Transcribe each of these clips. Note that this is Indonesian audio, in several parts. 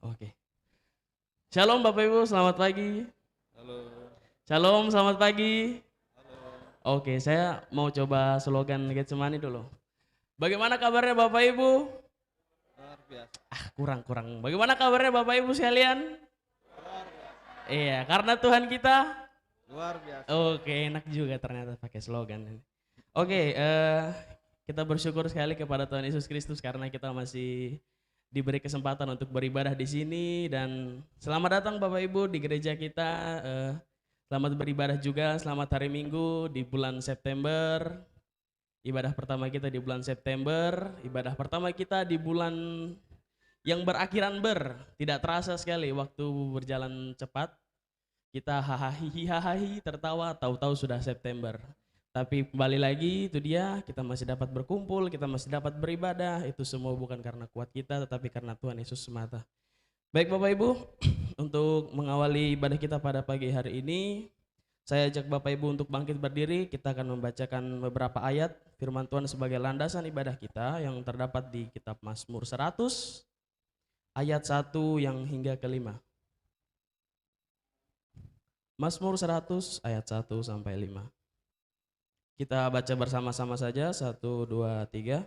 Oke. Shalom Bapak Ibu, selamat pagi. Halo. Shalom, selamat pagi. Halo. Oke, saya mau coba slogan Getsemani dulu. Bagaimana kabarnya Bapak Ibu? Luar biasa. Kurang. Bagaimana kabarnya Bapak Ibu sekalian? Luar biasa. Iya, karena Tuhan kita. Luar biasa. Oke, enak juga ternyata pakai slogan ini. Oke, kita bersyukur sekali kepada Tuhan Yesus Kristus karena kita masih diberi kesempatan untuk beribadah di sini, dan selamat datang Bapak Ibu di gereja kita. Selamat beribadah juga, selamat hari Minggu di bulan September. Ibadah pertama kita di bulan September, ibadah pertama kita di bulan yang berakhiran tidak terasa sekali, waktu berjalan cepat. Kita hahaha tertawa, tahu-tahu sudah September. Tapi kembali lagi, itu dia, kita masih dapat berkumpul, kita masih dapat beribadah. Itu semua bukan karena kuat kita, tetapi karena Tuhan Yesus semata. Baik Bapak Ibu, untuk mengawali ibadah kita pada pagi hari ini, saya ajak Bapak Ibu untuk bangkit berdiri. Kita akan membacakan beberapa ayat firman Tuhan sebagai landasan ibadah kita yang terdapat di kitab Mazmur 100, ayat 1 yang hingga ke-5. Mazmur 100 ayat 1 sampai 5. Kita baca bersama-sama saja, 1, 2, 3.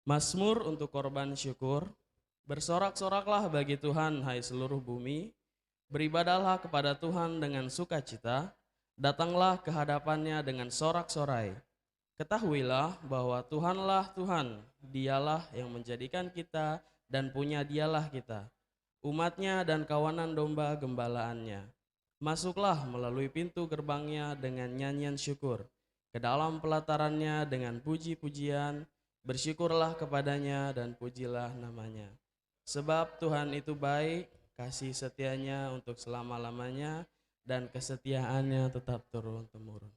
Mazmur untuk korban syukur. Bersorak-soraklah bagi Tuhan, hai seluruh bumi. Beribadahlah kepada Tuhan dengan sukacita. Datanglah ke hadapannya dengan sorak-sorai. Ketahuilah bahwa Tuhanlah Tuhan, dialah yang menjadikan kita dan punya dialah kita, umatnya dan kawanan domba gembalaannya. Masuklah melalui pintu gerbangnya dengan nyanyian syukur, ke dalam pelatarannya dengan puji-pujian. Bersyukurlah kepadanya dan pujilah namanya. Sebab Tuhan itu baik, kasih setianya untuk selama-lamanya, dan kesetiaannya tetap turun-temurun.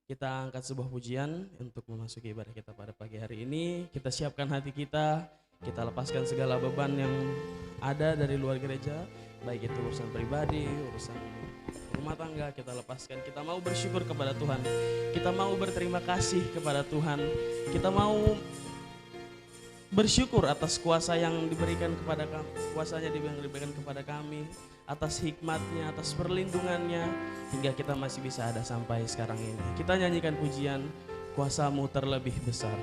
Kita angkat sebuah pujian untuk memasuki ibadah kita pada pagi hari ini. Kita siapkan hati kita lepaskan segala beban yang ada dari luar gereja, baik itu urusan pribadi, urusan rumah tangga, kita lepaskan. Kita mau bersyukur kepada Tuhan, kita mau berterima kasih kepada Tuhan, kita mau bersyukur atas kuasa yang diberikan kepada kami, kuasanya yang diberikan kepada kami, atas hikmatnya, atas perlindungannya, hingga kita masih bisa ada sampai sekarang ini. Kita nyanyikan pujian, kuasamu terlebih besar.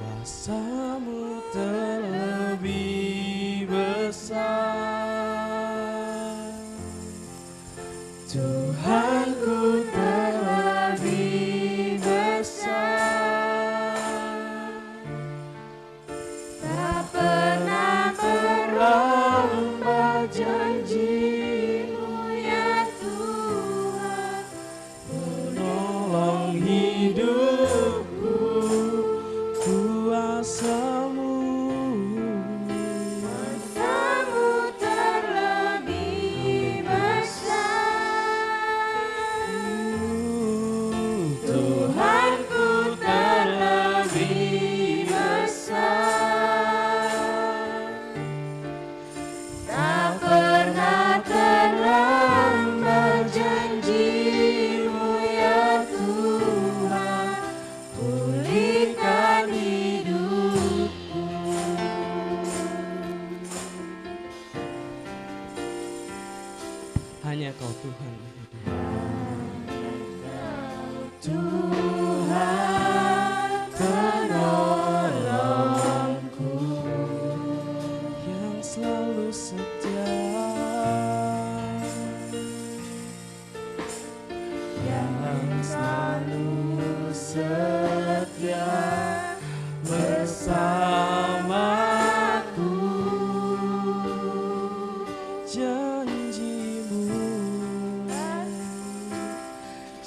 Kuasamu terlebih besar, Tuhanku terlebih besar. Tak pernah terlambat janji-Mu ya Tuhan, menolong hidupku. Kuasamu terlebih besar, Tuhanku terlebih besar. Tak pernah terlambat janji-Mu ya Tuhan, pulihkan hidupku. Hanya Kau Tuhan, Tuhan penolongku yang selalu setia, yang selalu setia bersamaku.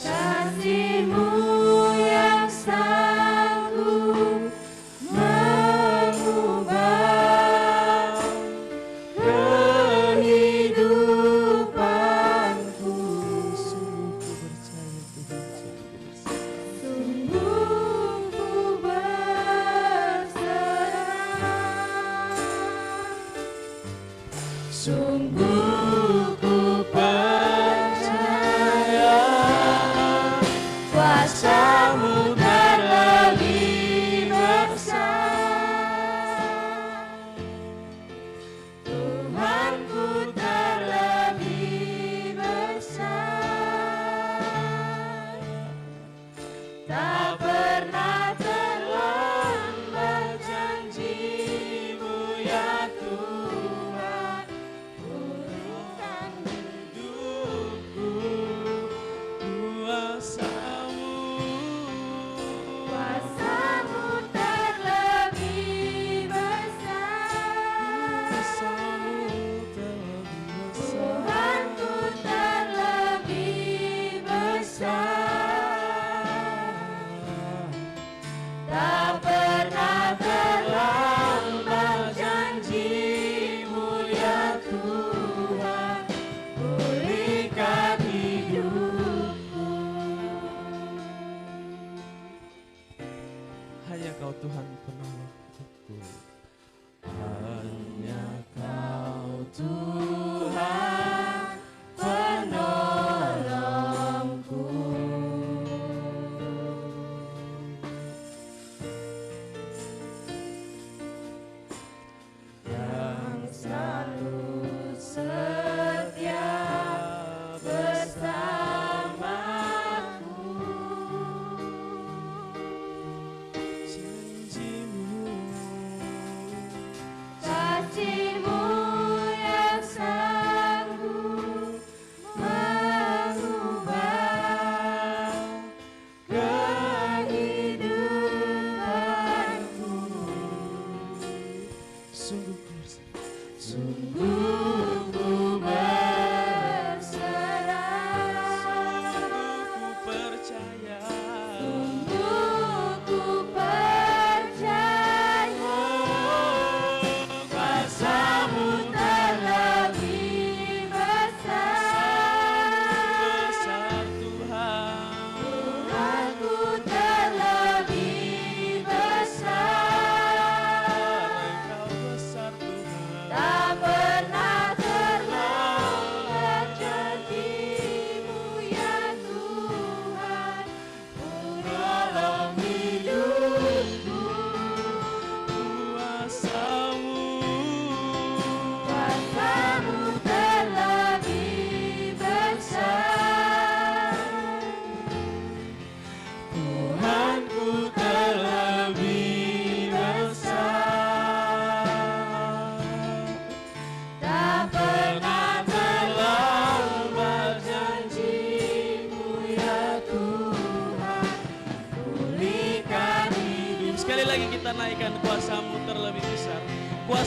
Janji-Mu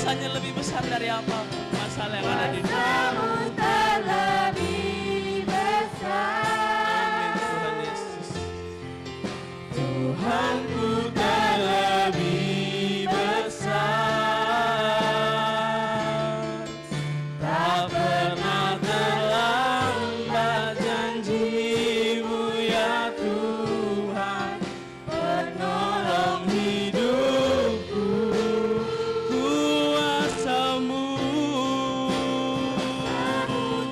kuasanya lebih besar dari apa masalah yang ada di dunia. Kuasamu terlebih besar. Amin Tuhan Yesus. Tuhanku terlebih besar, tak pernah terlambat janji-Mu ya Tuhan, penolong hidupku. Kuasamu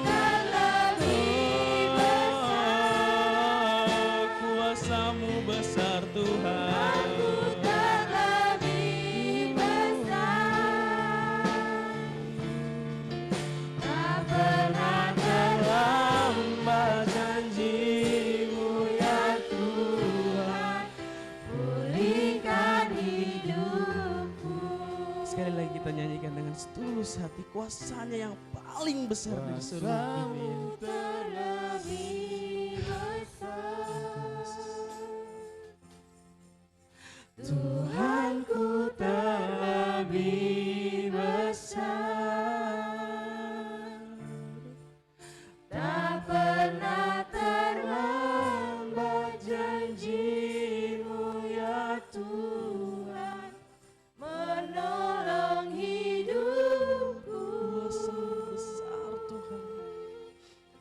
terlebih besar, kuasamu besar Tuhan. terlebih besar, tak pernah terlambat janji-Mu ya Tuhan, pulihkan hidupku. Sekali lagi kita nyanyikan dengan setulus hati, kuasanya yang paling besar di seluruh dunia. Terlebih besar, Tuhanku terlebih besar, tak pernah terlambat janji-Mu ya Tuhan, menolong hidupku. Kuasamu besar Tuhan.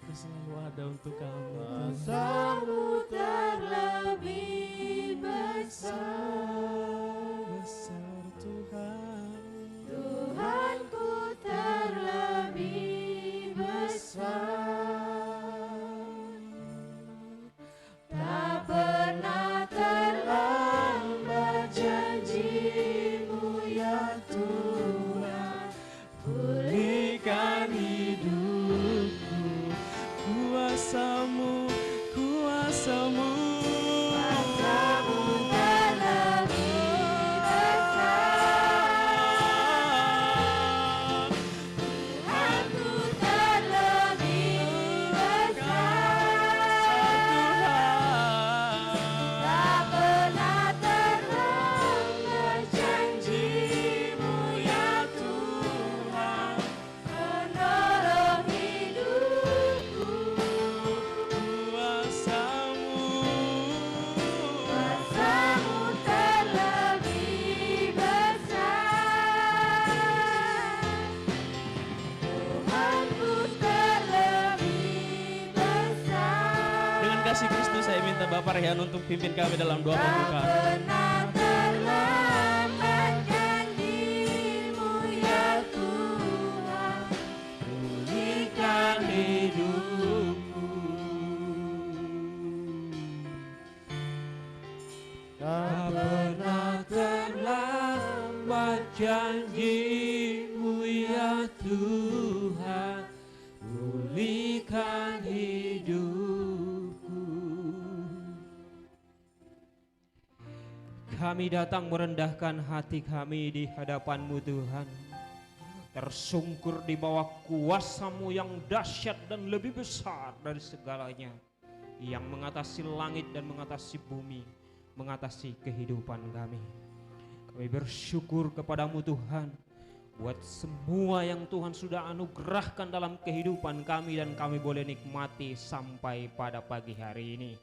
Kau selalu ada untuk kami. Kuasamu terlebih besar, Besar Tuhan. Tuhanku terlebih besar, tak pernah terlambat janji-Mu ya Tuhan, pulihkan hidupku. Kuasamu, kuasamu. Kuasamu terlebih besar, Tuhanku terlebih besar, tak pernah terlambat janji-Mu ya Tuhan, menolong hidupku. Kuasamu, Kuasamu terlebih besar, Tuhanku terlebih besar, dengan kasih Kristus saya minta Bapak Rehan untuk pimpin kami dalam doa tak pembukaan. pernah terlambat janji-Mu ya Tuhan, pulihkan hidupku. Tak pernah terlambat janji-Mu ya Tuhan, pulihkan hidupku. Kami datang merendahkan hati kami di hadapan-Mu Tuhan, tersungkur di bawah kuasa-Mu yang dahsyat dan lebih besar dari segalanya, yang mengatasi langit dan mengatasi bumi, mengatasi kehidupan kami. Kami bersyukur kepadamu Tuhan, buat semua yang Tuhan sudah anugerahkan dalam kehidupan kami dan kami boleh nikmati sampai pada pagi hari ini.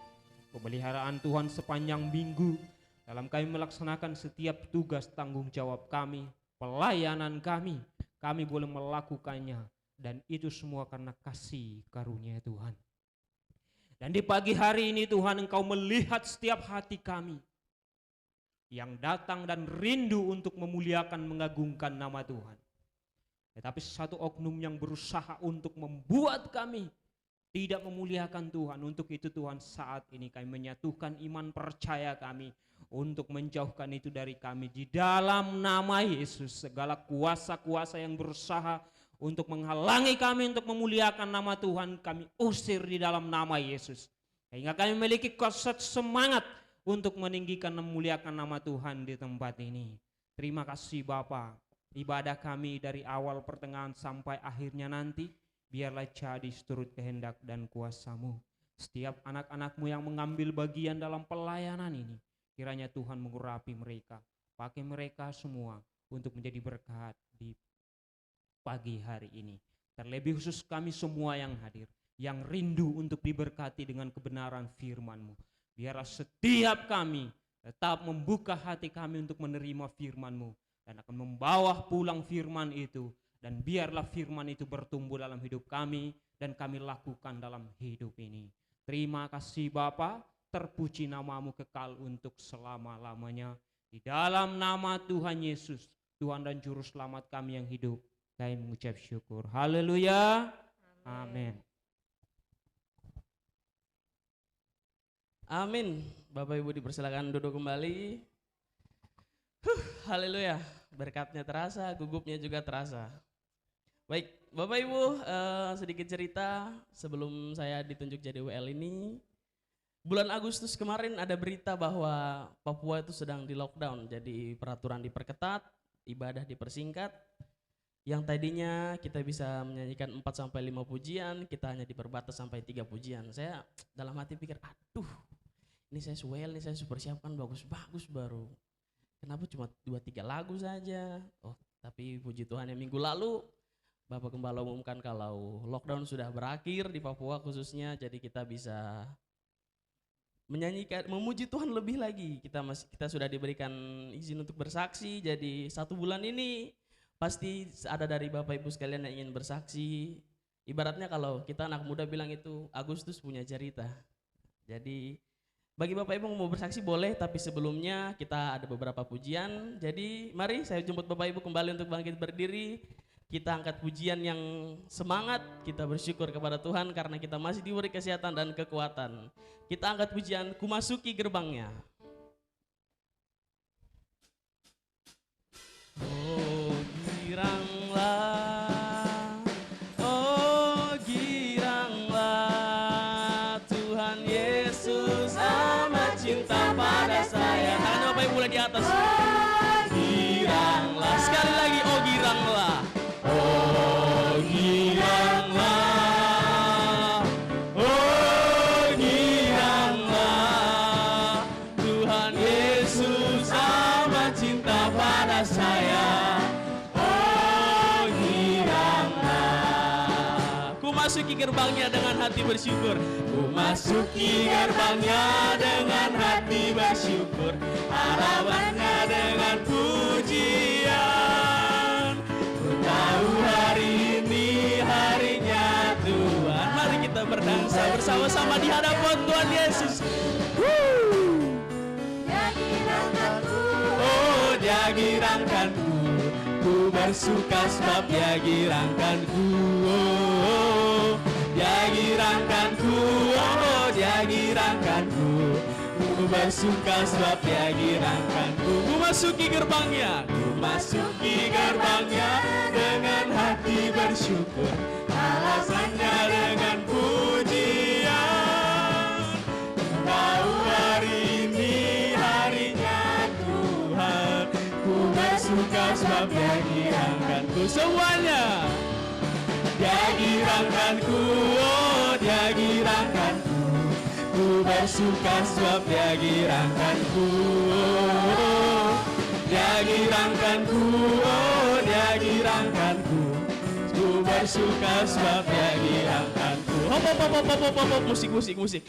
Pemeliharaan Tuhan sepanjang minggu dalam kami melaksanakan setiap tugas tanggung jawab kami, pelayanan kami boleh melakukannya, dan itu semua karena kasih karunia Tuhan. Dan di pagi hari ini Tuhan, Engkau melihat setiap hati kami yang datang dan rindu untuk memuliakan, mengagungkan nama Tuhan. Tetapi satu oknum yang berusaha untuk membuat kami tidak memuliakan Tuhan. Untuk itu Tuhan, saat ini kami menyatukan iman percaya kami untuk menjauhkan itu dari kami. Di dalam nama Yesus, segala kuasa-kuasa yang berusaha untuk menghalangi kami untuk memuliakan nama Tuhan, kami usir di dalam nama Yesus. Sehingga kami memiliki kuasa semangat untuk meninggikan dan memuliakan nama Tuhan di tempat ini. Terima kasih Bapa. Ibadah kami dari awal pertengahan sampai akhirnya nanti, biarlah jadi seturut kehendak dan kuasa-Mu. Setiap anak-anak-Mu yang mengambil bagian dalam pelayanan ini, kiranya Tuhan mengurapi mereka, pakai mereka semua untuk menjadi berkat di pagi hari ini. Terlebih khusus kami semua yang hadir, yang rindu untuk diberkati dengan kebenaran firman-Mu. Biarlah setiap kami tetap membuka hati kami untuk menerima firman-Mu dan akan membawa pulang firman itu. Dan biarlah firman itu bertumbuh dalam hidup kami dan kami lakukan dalam hidup ini. Terima kasih Bapa, terpuji nama-Mu kekal untuk selama-lamanya. Di dalam nama Tuhan Yesus, Tuhan dan Juru Selamat kami yang hidup, kami mengucap syukur. Haleluya. Amin. Amin. Bapak Ibu dipersilakan duduk kembali. Haleluya. Berkatnya terasa, gugupnya juga terasa. Baik, Bapak Ibu, sedikit cerita sebelum saya ditunjuk jadi WL ini. Bulan Agustus kemarin ada berita bahwa Papua itu sedang di lockdown, jadi peraturan diperketat, ibadah dipersingkat. Yang tadinya kita bisa menyanyikan 4-5 pujian, kita hanya diperbatas sampai 3 pujian. Saya dalam hati pikir, aduh, ini saya swell, ini saya persiapkan bagus-bagus baru. Kenapa cuma 2-3 lagu saja? Oh, tapi puji Tuhan yang minggu lalu Bapak Gembala umumkan kalau lockdown sudah berakhir di Papua khususnya, jadi kita bisa menyanyikan, memuji Tuhan lebih lagi. Kita sudah diberikan izin untuk bersaksi, jadi 1 bulan ini pasti ada dari Bapak Ibu sekalian yang ingin bersaksi. Ibaratnya kalau kita anak muda bilang itu Agustus punya cerita. Jadi bagi Bapak Ibu yang mau bersaksi boleh, tapi sebelumnya kita ada beberapa pujian. Jadi mari saya jemput Bapak Ibu kembali untuk bangkit berdiri. Kita angkat pujian yang semangat, kita bersyukur kepada Tuhan karena kita masih diberi kesehatan dan kekuatan. Kita angkat pujian Ku Masuki Gerbangnya. Oh giranglah, oh giranglah, Tuhan Yesus amat cinta pada saya. Tangan Bapak Ibu mulai di atas. Giranglah, sekali lagi oh giranglah. Oh giranglah, oh giranglah, Tuhan Yesus amat cinta pada saya. Oh giranglah. Ku masuki gerbangnya dengan hati bersyukur. Ku masuki gerbangnya dengan hati bersyukur. Harapannya dengan pujian. Tahu hari ini harinya Tuhan. Mari kita berdansa bersama-sama di hadapan Tuhan Yesus. Dia girangkanku, Oh dia girangkanku, ku bersuka sebab dia girangkanku. Oh dia girangkanku, oh dia girangkanku, ku bersuka sebab dia girangkanku. Ku masuki gerbangnya, ku masuki gerbangnya dengan hati bersyukur. Alasannya dengan pujian. Tahu hari ini harinya Tuhan, ku bersuka sebab dia girangkanku. Semuanya. Dia girangkanku, oh dia girangkanku, ku bersuka sebab dia girangkanku. Oh, dia girangkanku, oh dia girangkanku, ku bersuka sebab dia girangkanku. Hop hop hop hop hop hop, musik.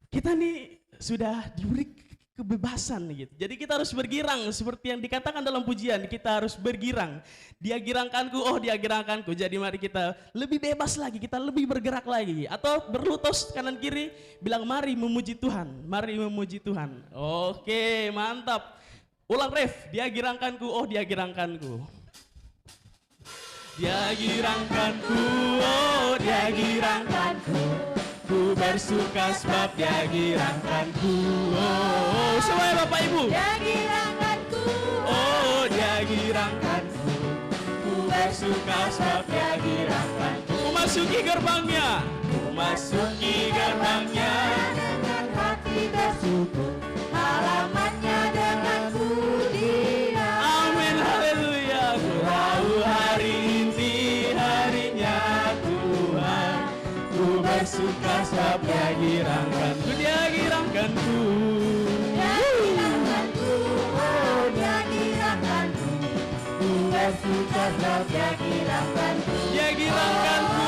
Kita nih sudah diberi kebebasan gitu. Jadi kita harus bergirang seperti yang dikatakan dalam pujian, kita harus bergirang. Dia girangkanku, oh dia girangkanku. Jadi mari kita lebih bebas lagi, kita lebih bergerak lagi. Atau berlutut kanan kiri bilang mari memuji Tuhan, mari memuji Tuhan. Oke, mantap. Ulang ref, dia girangkanku, oh dia girangkanku. Dia girangkanku, oh dia girangkanku, ku bersuka sebab dia girangkanku. Oh, semuanya Bapak Ibu. dia girangkanku, Oh, dia girangkanku, ku bersuka sebab dia girangkanku. Ku masuki gerbangnya, ku masuki gerbangnya dengan hati bersyukur, halamannya dengan pujian. Amin, haleluya. Ku tahu hari ini harinya Tuhan, ku bersuka sebab dia girangkanku. Dia girangkanku. Dia girangkanku, oh dia girangkanku, ku bersuka sebab dia girangkanku. girangkanku,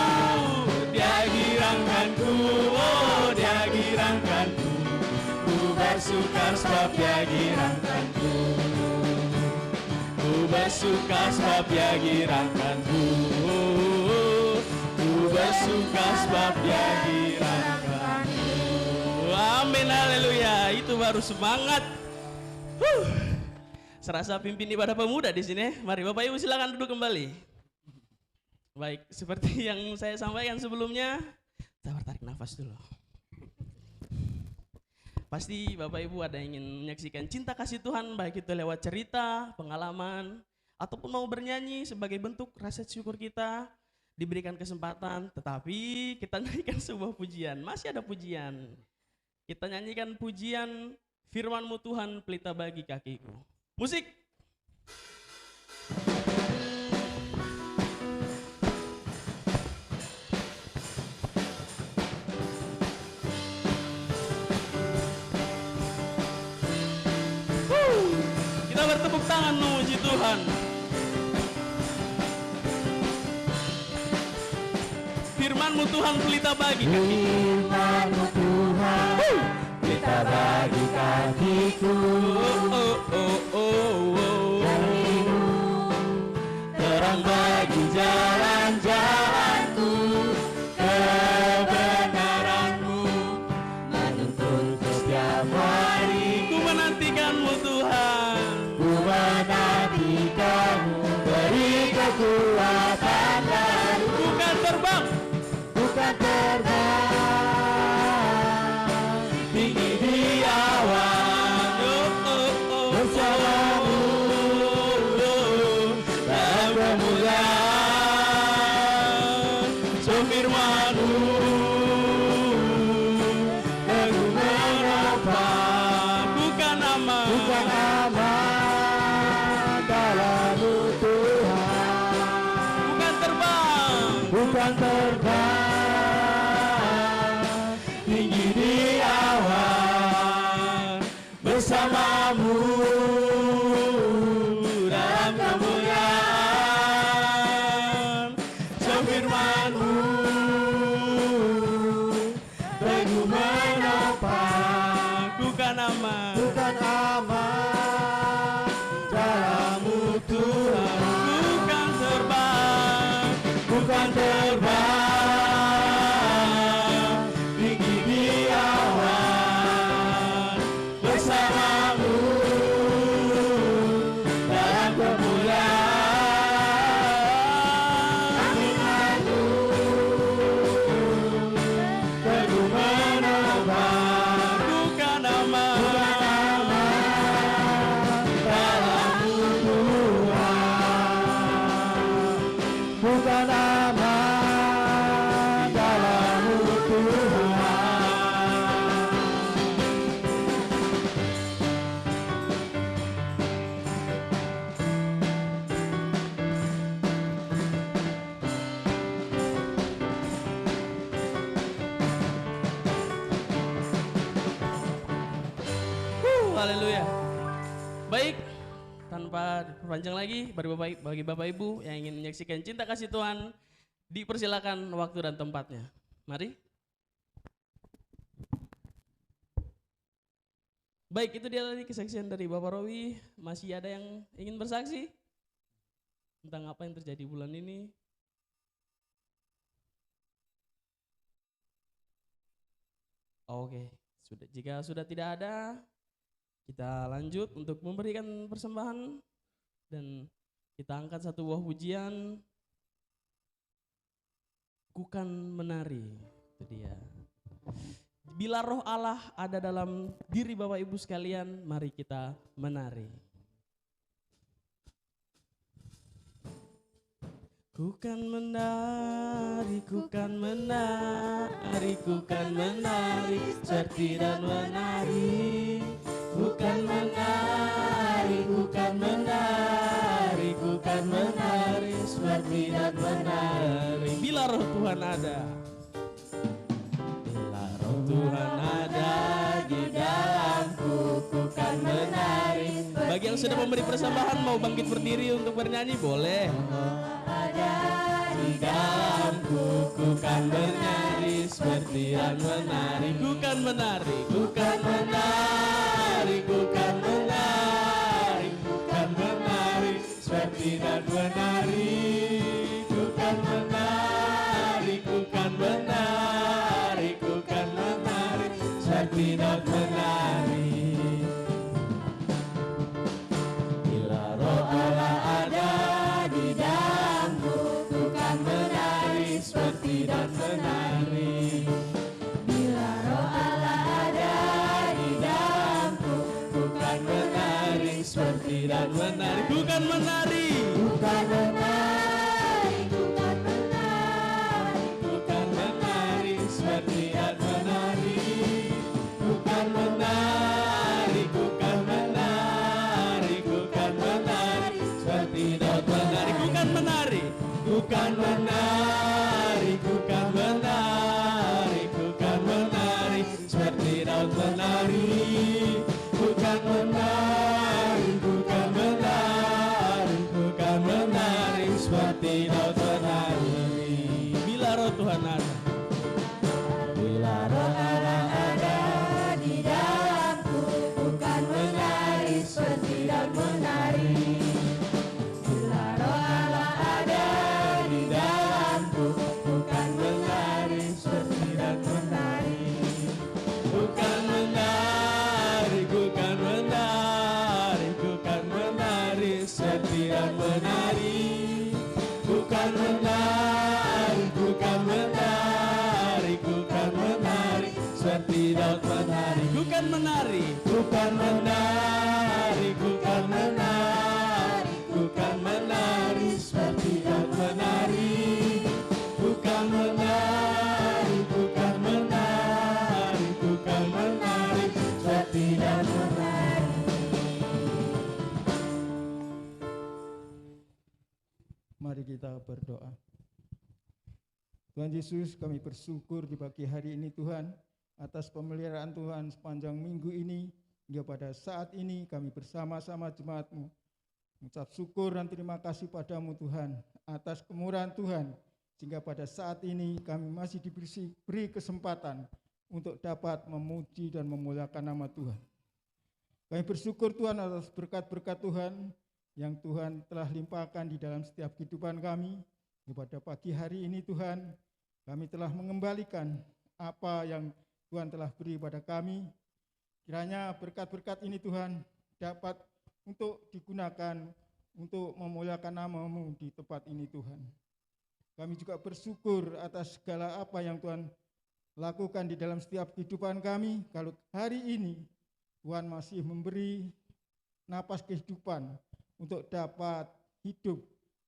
dia girangkanku, oh dia girangkanku. Ku bersuka sebab dia girangkanku. Ku bersuka sebab dia girangkanku. Ku bersuka sebab dia girangkanku. Amin, haleluya. Itu baru semangat. Serasa pimpin ibadah pemuda di sini. Mari Bapak Ibu silakan duduk kembali. Baik, seperti yang saya sampaikan sebelumnya, kita tarik nafas dulu. Pasti Bapak Ibu ada yang ingin menyaksikan cinta kasih Tuhan, baik itu lewat cerita, pengalaman, ataupun mau bernyanyi sebagai bentuk rasa syukur kita, diberikan kesempatan, tetapi kita nyanyikan sebuah pujian. Masih ada pujian. Kita nyanyikan pujian Firman-Mu Tuhan pelita bagi kakiku. Musik. Kita bertepuk tangan memuji Tuhan. Firman-Mu Tuhan pelita bagi kakiku. Firman-Mu Tuhan pelita bagi kakiku. Terang bagi jalan-jalanku, Kebenaran-Mu menuntun setiap hari. ku menantikan-Mu Tuhan. Ku menantikan-Mu, beri kekuatan baru. Bukan terbang, Bukan terbang tinggi di awan. bersama-Mu Dalam kemuliaan, so firman-Mu Teguh menopang, bukan aman. bukan aman dalam-Mu Tuhan. Bukan terbang, Bukan terbang tinggi di awan. bersama-Mu Dalam kemuliaan, so firman-Mu teguh menopang, bukan aman. bukan aman dalam-Mu Tuhan. Bukan terbang, Bukan terbang tinggi di awan. bersama-Mu Dalam kemuliaan, Firman-Mu teguh menopang, bukan aman. dalam-Mu Tuhan. Bukan aman dalam-Mu Tuhan. Haleluya. Baik, tanpa diperpanjang lagi, bagi Bapak Ibu yang ingin menyaksikan cinta kasih Tuhan, dipersilakan waktu dan tempatnya. Mari. Baik, itu dia tadi kesaksian dari Bapak Rowi. Masih ada yang ingin bersaksi tentang apa yang terjadi bulan ini? Oke, jika sudah tidak ada, kita lanjut untuk memberikan persembahan dan kita angkat satu buah pujian. Ku kan menari, itu dia. Bila roh Allah ada dalam diri Bapak Ibu sekalian, mari kita menari. Ku kan menari, ku kan menari, ku kan menari, seperti dan menari. Ku kan menari, ku kan menari, ku kan menari, seperti dan menari. Bila roh Tuhan ada, bila roh Tuhan ada di dalamku, ku kan menari. Bagi yang sudah memberi persembahan mau bangkit berdiri untuk bernyanyi boleh. Ada di di dalamku, ku kan menari seperti dan menari, ku kan menari, ku kan menari, ku kan menari, ku kan menari seperti dan menari, ku kan menari, ku kan menari, ku kan menari seperti dan menari. Bila Roh Allah ada di dalamku, ku kan menari seperti dan menari. Bila Roh Allah ada di dalamku, ku kan menari seperti dan menari. Ku kan menari, ku kan menari, ku kan menari, ku kan menari seperti dan menari. Ku kan menari, ku kan menari, ku kan menari seperti dan menari. Ku kan menari, ku kan menari, ku kan menari, ku kan menari seperti dan menari. Ku kan menari, ku kan menari, ku kan menari seperti dan menari. Bila Roh Tuhan ada, bila Roh Allah ada di dalamku, ku kan menari seperti dan menari. Bila Roh Allah ada di dalamku, ku kan menari seperti dan menari. Ku kan menari, ku kan menari, ku kan menari seperti dan menari. Ku kan menari, ku kan menari, ku kan menari seperti dan menari. Ku kan menari, ku kan menari, ku kan menari, ku kan menari seperti dan menari. Ku kan menari, ku kan menari, ku kan menari seperti dan menari. Mari kita berdoa. Tuhan Yesus, kami bersyukur di pagi hari ini Tuhan, atas pemeliharaan Tuhan sepanjang minggu ini, hingga pada saat ini kami bersama-sama jemaat-Mu mengucap syukur dan terima kasih padamu Tuhan, atas kemurahan Tuhan, sehingga pada saat ini kami masih diberi kesempatan untuk dapat memuji dan memuliakan nama Tuhan. Kami bersyukur Tuhan atas berkat-berkat Tuhan yang Tuhan telah limpahkan di dalam setiap kehidupan kami. Pada pagi hari ini Tuhan, kami telah mengembalikan apa yang Tuhan telah beri pada kami. Kiranya berkat-berkat ini Tuhan dapat untuk digunakan untuk memuliakan nama-Mu di tempat ini Tuhan. Kami juga bersyukur atas segala apa yang Tuhan lakukan di dalam setiap kehidupan kami. Kalau hari ini Tuhan masih memberi napas kehidupan untuk dapat hidup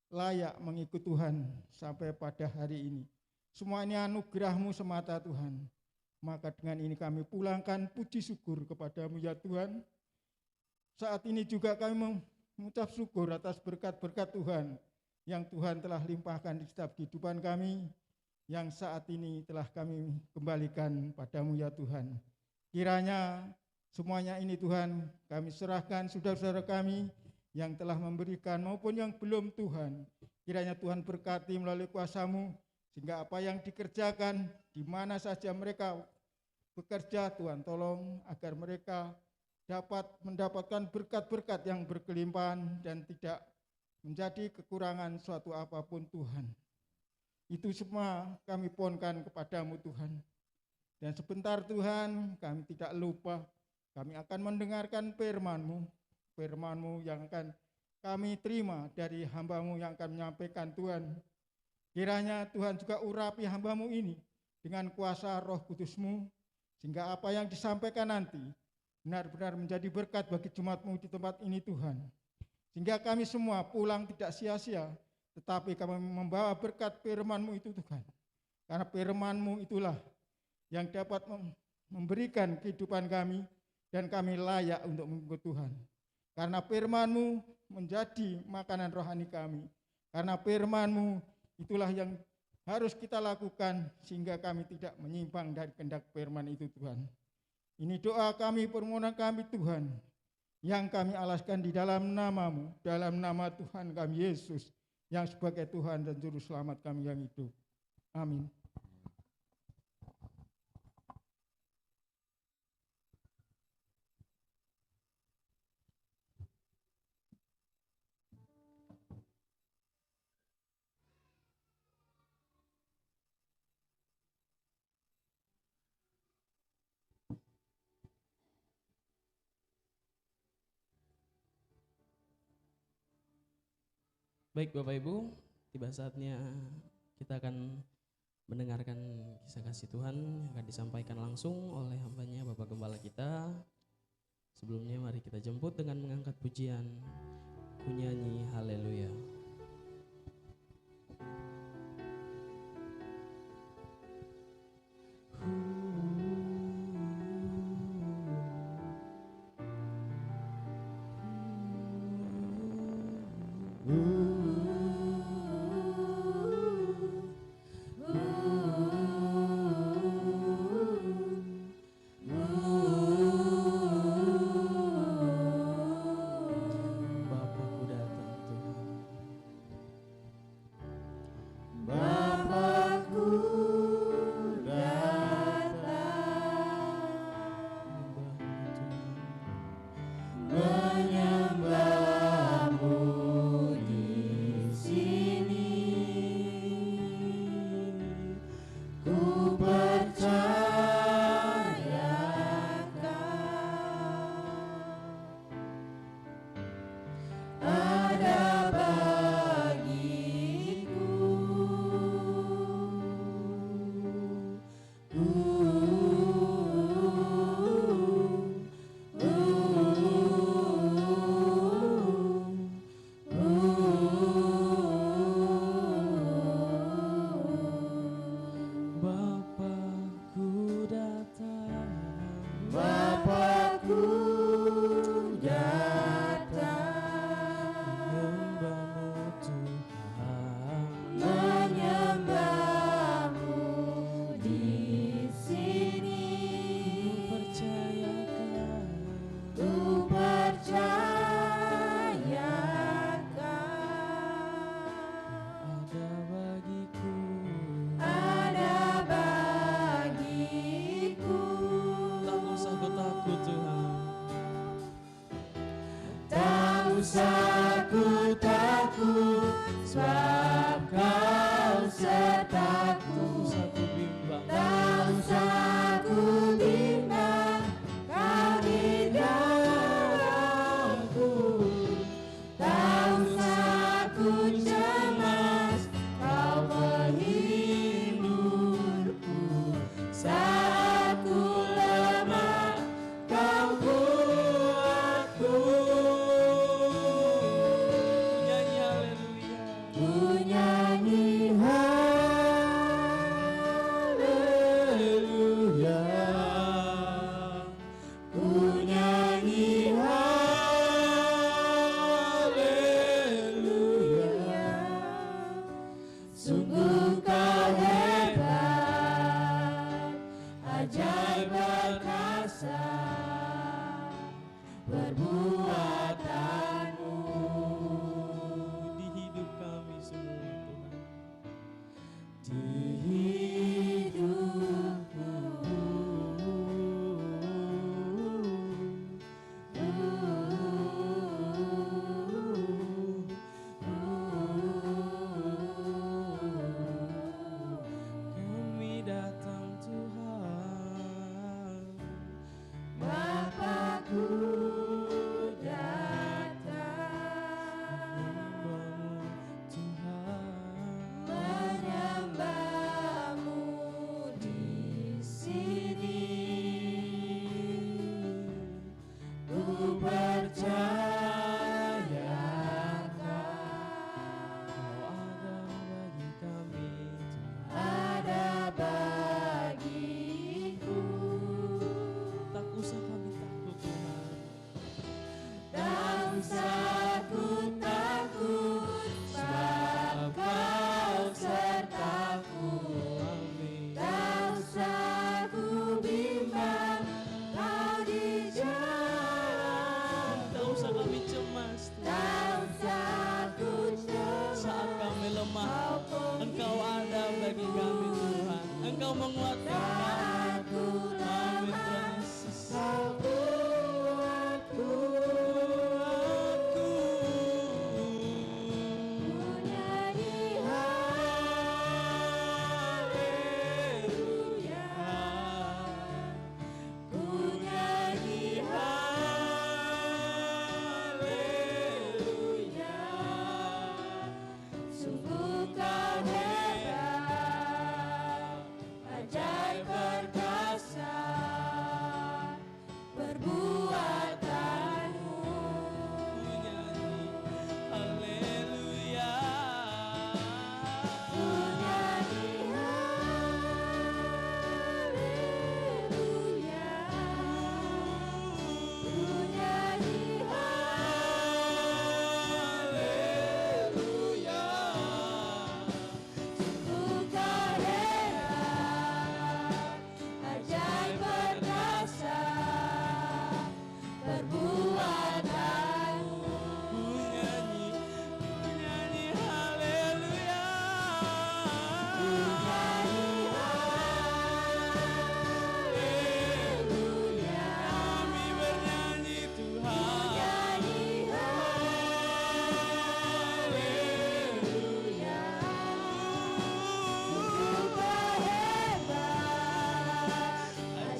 layak mengikut Tuhan sampai pada hari ini. Semua ini anugerah-Mu semata Tuhan. Maka dengan ini kami pulangkan puji syukur kepada-Mu ya Tuhan. Saat ini juga kami mengucap syukur atas berkat-berkat Tuhan yang Tuhan telah limpahkan di setiap kehidupan kami, yang saat ini telah kami kembalikan padamu ya Tuhan. Kiranya semuanya ini Tuhan kami serahkan saudara-saudara kami yang telah memberikan maupun yang belum Tuhan. Kiranya Tuhan berkati melalui kuasa-Mu, sehingga apa yang dikerjakan di mana saja mereka bekerja, Tuhan tolong agar mereka dapat mendapatkan berkat-berkat yang berkelimpahan dan tidak menjadi kekurangan suatu apapun Tuhan. Itu semua kami pohonkan kepadamu Tuhan. Dan sebentar Tuhan kami tidak lupa, kami akan mendengarkan firman-Mu, firman-Mu yang akan kami terima dari hamba-Mu yang akan menyampaikan Tuhan. Kiranya Tuhan juga urapi hamba-Mu ini dengan kuasa Roh Kudus-Mu, sehingga apa yang disampaikan nanti benar-benar menjadi berkat bagi jemaat-Mu di tempat ini Tuhan. Sehingga kami semua pulang tidak sia-sia, tetapi kami membawa berkat firman-Mu itu Tuhan. Karena firman-Mu itulah yang dapat memberikan kehidupan kami, dan kami layak untuk mengikut Tuhan. Karena firman-Mu menjadi makanan rohani kami. Karena firman-Mu itulah yang harus kita lakukan, sehingga kami tidak menyimpang dari kehendak firman itu Tuhan. Ini doa kami, permohonan kami Tuhan, yang kami alaskan di dalam nama-Mu, dalam nama Tuhan kami Yesus, yang sebagai Tuhan dan Juru Selamat kami yang hidup. Amin. Baik Bapak Ibu, tiba saatnya kita akan mendengarkan kisah kasih Tuhan yang akan disampaikan langsung oleh hambanya Bapak Gembala kita. Sebelumnya mari kita jemput dengan mengangkat pujian, ku nyanyi haleluya. Bapakku datang Tuhan. Bapakku datang menyembahmu di sini. Ku percayakan ada bagiku. Bapakku datang, Bapakku datang menyembahmu Tuhan. menyembahmu di sini. Percayakan Ku percayakan ada bagiku. ada bagiku. Tak usah ku takut Tuhan. Tak usah ku takut, sebab Kau sertaku. Tak usah ku bimbang. Tak usah ku bimbang, Kau di dalamku. Tak usah ku cemas, Kau penghiburku. Saat ku lemah, Kau kuatku. Nyanyi haleluya. Ku nyanyi haleluya. Ku nyanyi haleluya. Sungguh Kau hebat, ajaib perkasa perbuatanmu. Di hidup kami semua Tuhan. Di hidupku. Kami datang Tuhan. Bapakku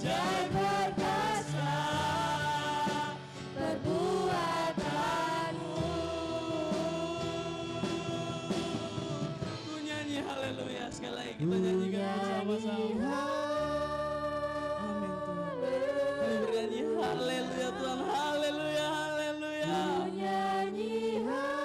ajaib perkasa perbuatanmu. Ku nyanyi haleluya, sekali lagi kita nyanyikan bersama-sama. Amin Tuhan. Kami bernyanyi haleluya Tuhan, haleluya, haleluya. Ku nyanyi Haleluya.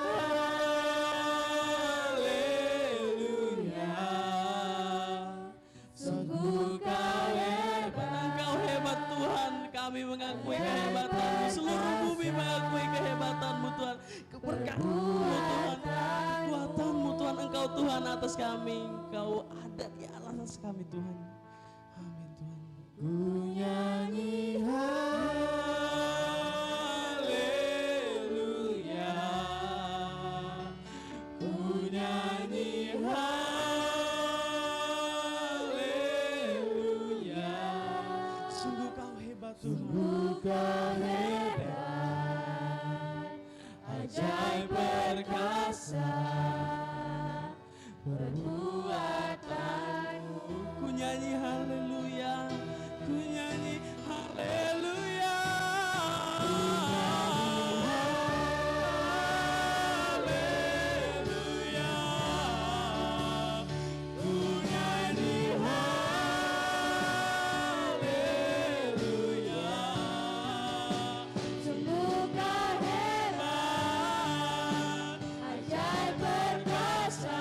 sungguh Kau hebat. Engkau hebat Tuhan, kami mengakui kehebatanmu, seluruh bumi mengakui kehebatanmu Tuhan, keberkatanmu Tuhan, kekuatanmu Tuhan, Engkau Tuhan atas kami, Engkau ada di atas kami Tuhan. Amin Tuhan. Ku nyanyi Haleluya. Ku nyanyi haleluya. Sungguh Kau hebat Tuhan. Kau hebat, ajaib perkasa perbuatanmu. Ku nyanyi haleluya, ku nyanyi haleluya. Haleluya. Ku nyanyi haleluya. Sungguh Kau hebat, ajaib perkasa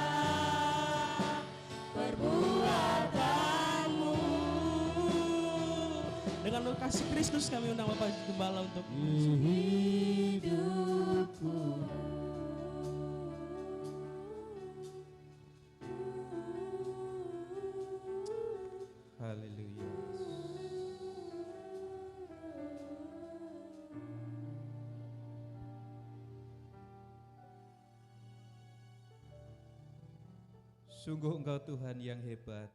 perbuatanmu. Dengan kasih Kristus kami undang Bapak Gembala untuk Hidupku. Haleluya. Sungguh Engkau Tuhan yang hebat,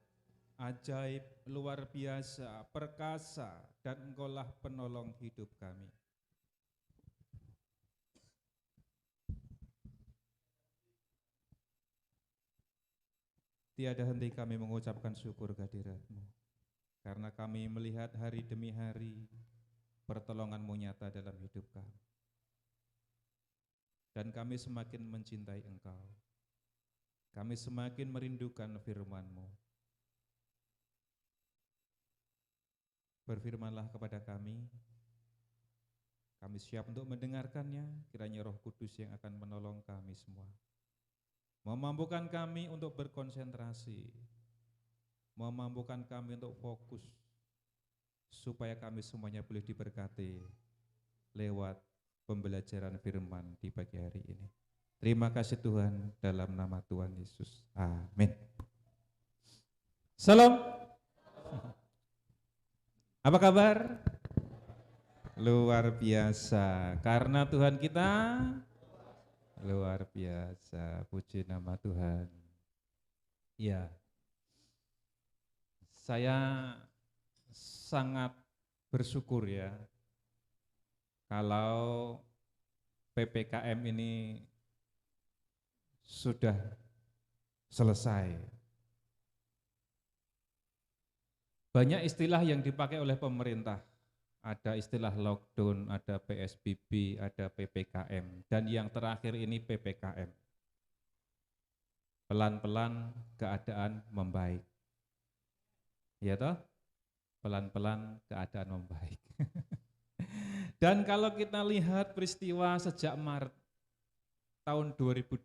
ajaib, luar biasa, perkasa, dan Engkaulah penolong hidup kami. Tiada henti kami mengucapkan syukur kehadirat-Mu, karena kami melihat hari demi hari pertolongan-Mu nyata dalam hidup kami. Dan kami semakin mencintai Engkau. Kami semakin merindukan firman-Mu. Berfirmanlah kepada kami siap untuk mendengarkannya, kiranya Roh Kudus yang akan menolong kami semua. Memampukan kami untuk berkonsentrasi, memampukan kami untuk fokus, supaya kami semuanya boleh diberkati lewat pembelajaran firman di pagi hari ini. Terima kasih Tuhan, dalam nama Tuhan Yesus. Amin. Salam. Apa kabar? Luar biasa, karena Tuhan kita luar biasa. Puji nama Tuhan. Ya, saya sangat bersyukur ya, kalau PPKM ini sudah selesai. Banyak istilah yang dipakai oleh pemerintah. Ada istilah lockdown, ada PSBB, ada PPKM, dan yang terakhir ini PPKM. Pelan-pelan keadaan membaik. Ya toh? Pelan-pelan keadaan membaik. Dan kalau kita lihat peristiwa sejak Maret tahun 2020.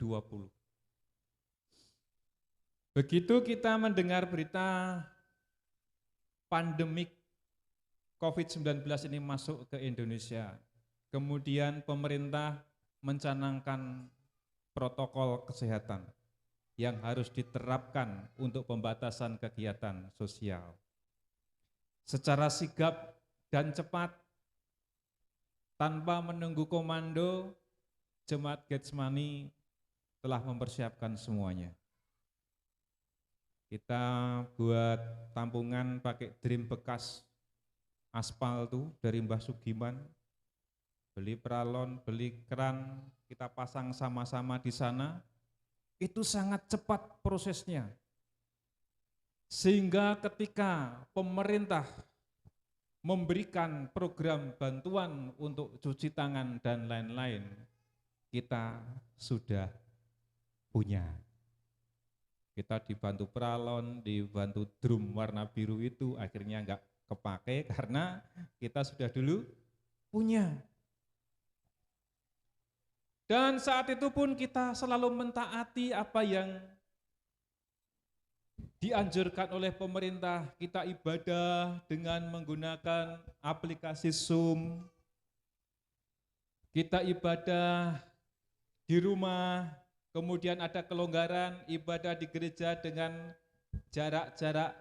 Begitu kita mendengar berita pandemik COVID-19 ini masuk ke Indonesia, kemudian pemerintah mencanangkan protokol kesehatan yang harus diterapkan untuk pembatasan kegiatan sosial. Secara sigap dan cepat, tanpa menunggu komando, Jemaat Getsemani telah mempersiapkan semuanya. Kita buat tampungan pakai drim bekas aspal tuh dari Mbah Sugiman, beli peralon, beli keran, kita pasang sama-sama di sana. Itu sangat cepat prosesnya. Sehingga ketika pemerintah memberikan program bantuan untuk cuci tangan dan lain-lain, kita sudah punya. Kita dibantu pralon, dibantu drum warna biru itu akhirnya enggak kepake karena kita sudah dulu punya. Dan saat itu pun kita selalu mentaati apa yang dianjurkan oleh pemerintah. Kita ibadah dengan menggunakan aplikasi Zoom. Kita ibadah di rumah, kemudian ada kelonggaran ibadah di gereja dengan jarak-jarak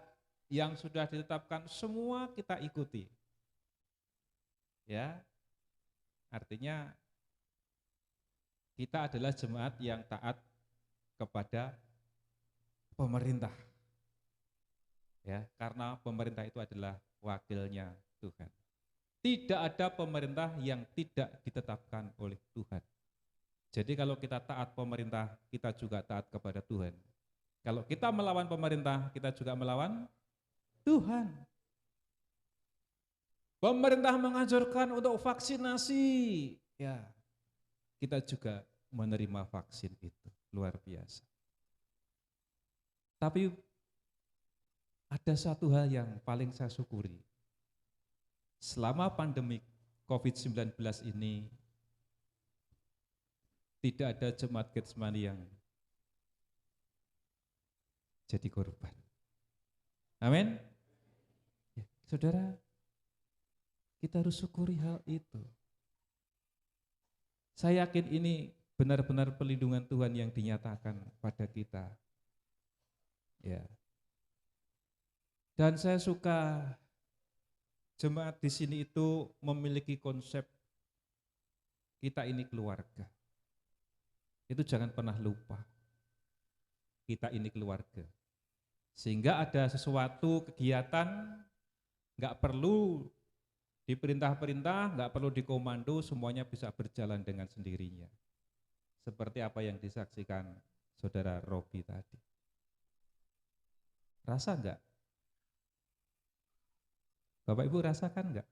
yang sudah ditetapkan, semua kita ikuti. Ya. Artinya kita adalah jemaat yang taat kepada pemerintah. Ya, karena pemerintah itu adalah wakilnya Tuhan. Tidak ada pemerintah yang tidak ditetapkan oleh Tuhan. Jadi kalau kita taat pemerintah, kita juga taat kepada Tuhan. Kalau kita melawan pemerintah, kita juga melawan Tuhan. Pemerintah menganjurkan untuk vaksinasi, ya kita juga menerima vaksin itu, luar biasa. Tapi ada satu hal yang paling saya syukuri. Selama pandemi COVID-19 ini, tidak ada jemaat Getsemani yang jadi korban. Amin. Ya, saudara, kita harus syukuri hal itu. Saya yakin ini benar-benar perlindungan Tuhan yang dinyatakan pada kita. Ya. Dan saya suka jemaat di sini itu memiliki konsep kita ini keluarga. Itu jangan pernah lupa. Kita ini keluarga. Sehingga ada sesuatu kegiatan enggak perlu diperintah-perintah, enggak perlu dikomando, semuanya bisa berjalan dengan sendirinya. Seperti apa yang disaksikan Saudara Robi tadi. Rasa enggak? Bapak Ibu rasakan enggak?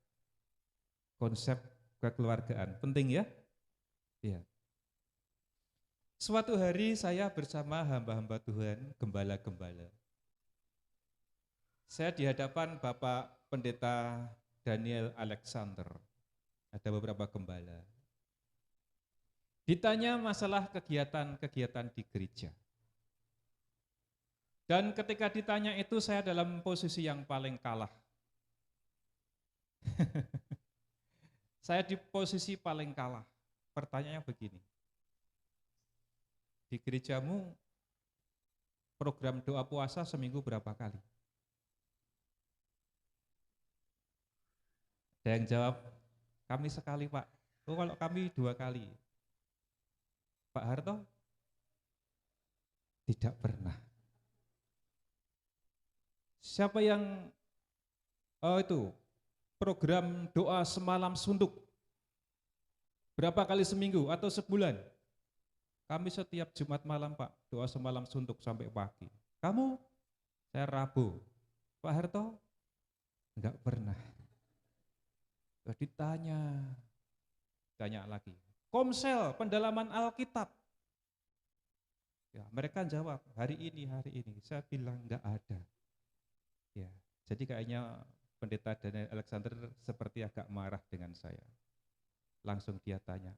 Konsep kekeluargaan, penting ya? Iya. Suatu hari saya bersama hamba-hamba Tuhan, gembala-gembala. Saya di hadapan Bapak Pendeta Daniel Alexander, ada beberapa gembala. Ditanya masalah kegiatan-kegiatan di gereja. Dan ketika ditanya itu saya dalam posisi yang paling kalah. Saya di posisi paling kalah. Pertanyaannya begini. Di gerejamu program doa puasa seminggu berapa kali? Ada yang jawab, kami sekali Pak. Oh kalau kami 2 kali. Pak Harto? Tidak pernah. Siapa yang itu program doa semalam suntuk? Berapa kali seminggu atau sebulan? Kami setiap Jumat malam Pak, doa semalam suntuk sampai pagi. Kamu? Saya Rabu. Pak Harto? Enggak pernah. Ditanya lagi. Komsel, pendalaman Alkitab. Ya, mereka jawab, hari ini. Saya bilang enggak ada. Ya, jadi kayaknya Pendeta Daniel Alexander seperti agak marah dengan saya. Langsung dia tanya,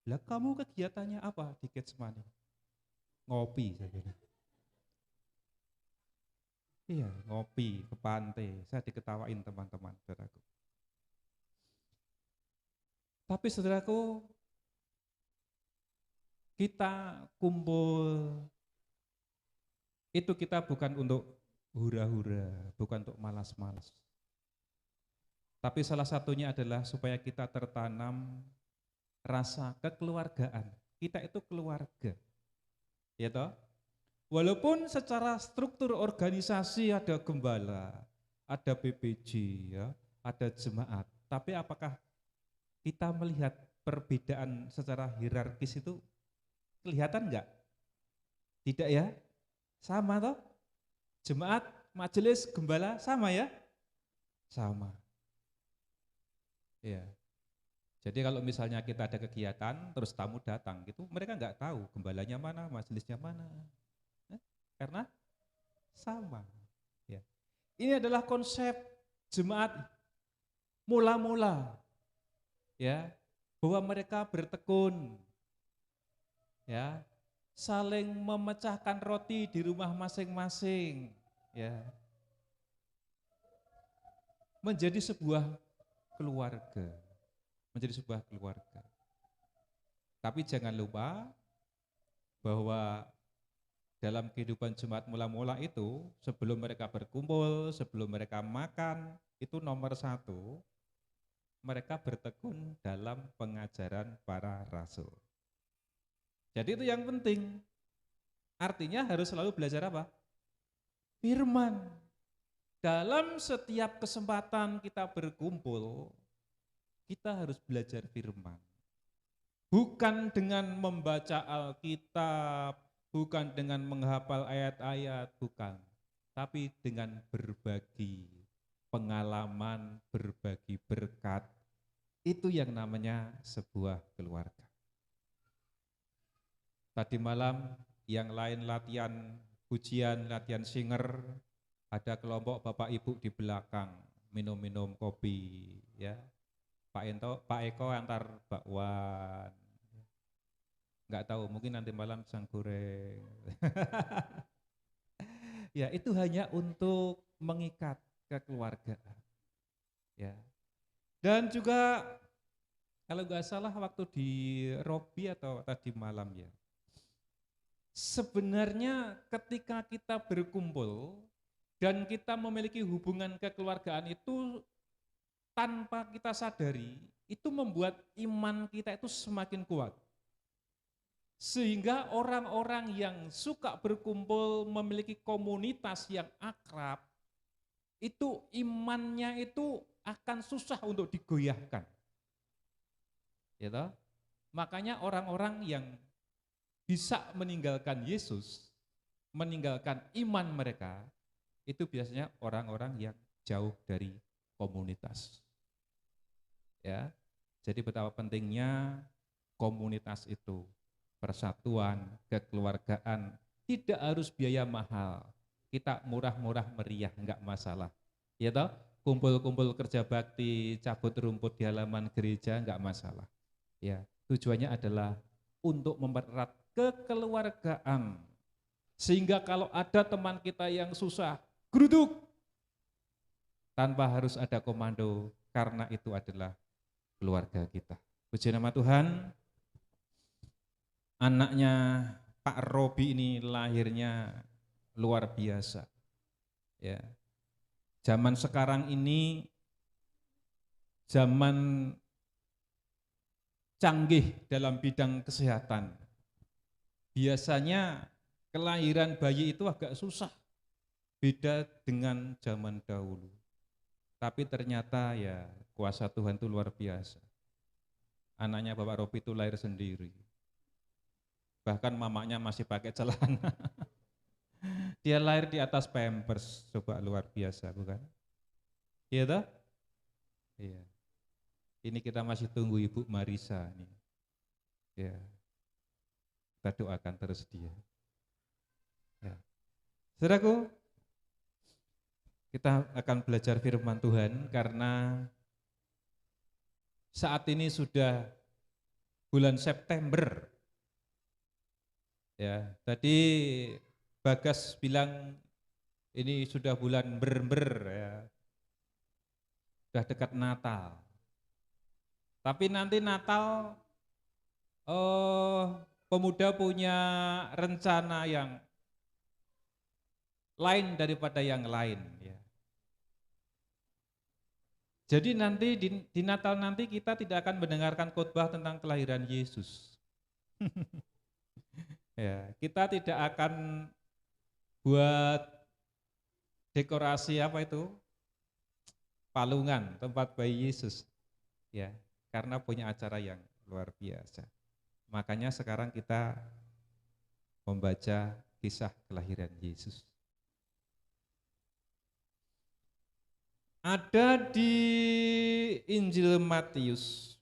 lah kamu kegiatannya apa di Getsemani? Ngopi, saya bilang. Iya, ngopi ke pantai. Saya diketawain teman-teman, saudaraku. Tapi saudaraku, kita kumpul, itu kita bukan untuk hura-hura, bukan untuk malas-malas. Tapi salah satunya adalah supaya kita tertanam rasa kekeluargaan. Kita itu keluarga. Ya toh? Walaupun secara struktur organisasi ada gembala, ada PPJ, ya, ada jemaat, tapi apakah kita melihat perbedaan secara hierarkis itu kelihatan enggak? Tidak ya? Sama toh? Jemaat, majelis, gembala sama ya? Sama. Ya. Jadi kalau misalnya kita ada kegiatan, terus tamu datang gitu, mereka nggak tahu gembalanya mana, majelisnya mana. Karena sama. Ya. Ini adalah konsep jemaat mula-mula, ya, bahwa mereka bertekun, ya, saling memecahkan roti di rumah masing-masing, ya, menjadi sebuah keluarga, Tapi jangan lupa bahwa dalam kehidupan jemaat mula-mula itu, sebelum mereka berkumpul, sebelum mereka makan, itu nomor satu, mereka bertekun dalam pengajaran para rasul. Jadi itu yang penting. Artinya harus selalu belajar apa? Firman. Dalam setiap kesempatan kita berkumpul, kita harus belajar firman. Bukan dengan membaca Alkitab, bukan dengan menghafal ayat-ayat, bukan. Tapi dengan berbagi pengalaman, berbagi berkat. Itu yang namanya sebuah keluarga. Tadi malam yang lain latihan pujian, latihan singer, ada kelompok Bapak Ibu di belakang minum-minum kopi, ya. Pak Eko antar bakwan. Enggak tahu, mungkin nanti malam pisang goreng. Ya, itu hanya untuk mengikat kekeluargaan. Ya. Dan juga kalau nggak salah waktu di Robi atau tadi malam ya. Sebenarnya ketika kita berkumpul dan kita memiliki hubungan kekeluargaan itu tanpa kita sadari, itu membuat iman kita itu semakin kuat. Sehingga orang-orang yang suka berkumpul memiliki komunitas yang akrab, itu imannya itu akan susah untuk digoyahkan. Ya toh? Makanya orang-orang yang bisa meninggalkan Yesus, meninggalkan iman mereka, itu biasanya orang-orang yang jauh dari komunitas. Ya, jadi betapa pentingnya komunitas itu, persatuan, kekeluargaan, tidak harus biaya mahal. Kita murah-murah meriah, enggak masalah. Ya toh, kumpul-kumpul kerja bakti, cabut rumput di halaman gereja, enggak masalah. Ya, tujuannya adalah untuk mempererat kekeluargaan. Sehingga kalau ada teman kita yang susah, geruduk, tanpa harus ada komando, karena itu adalah keluarga kita. Puji nama Tuhan. Anaknya Pak Robi ini lahirnya luar biasa. Ya. Zaman sekarang ini zaman canggih dalam bidang kesehatan. Biasanya kelahiran bayi itu agak susah, beda dengan zaman dahulu. Tapi ternyata ya kuasa Tuhan itu luar biasa. Anaknya Bapak Robi itu lahir sendiri. Bahkan mamanya masih pakai celana. Dia lahir di atas pampers, coba luar biasa bukan? Iya toh? Iya. Ini kita masih tunggu Ibu Marisa nih. Ya. Kita doakan terus dia. Ya. Saudaraku, kita akan belajar firman Tuhan karena saat ini sudah bulan September. Ya, tadi Bagas bilang ini sudah bulan ber ya. Sudah dekat Natal. Tapi nanti Natal pemuda punya rencana yang lain daripada yang lain ya. Jadi nanti di Natal nanti kita tidak akan mendengarkan khotbah tentang kelahiran Yesus. Ya, kita tidak akan buat dekorasi apa itu? Palungan tempat bayi Yesus. Ya, karena punya acara yang luar biasa. Makanya sekarang kita membaca kisah kelahiran Yesus. Ada di Injil Matius.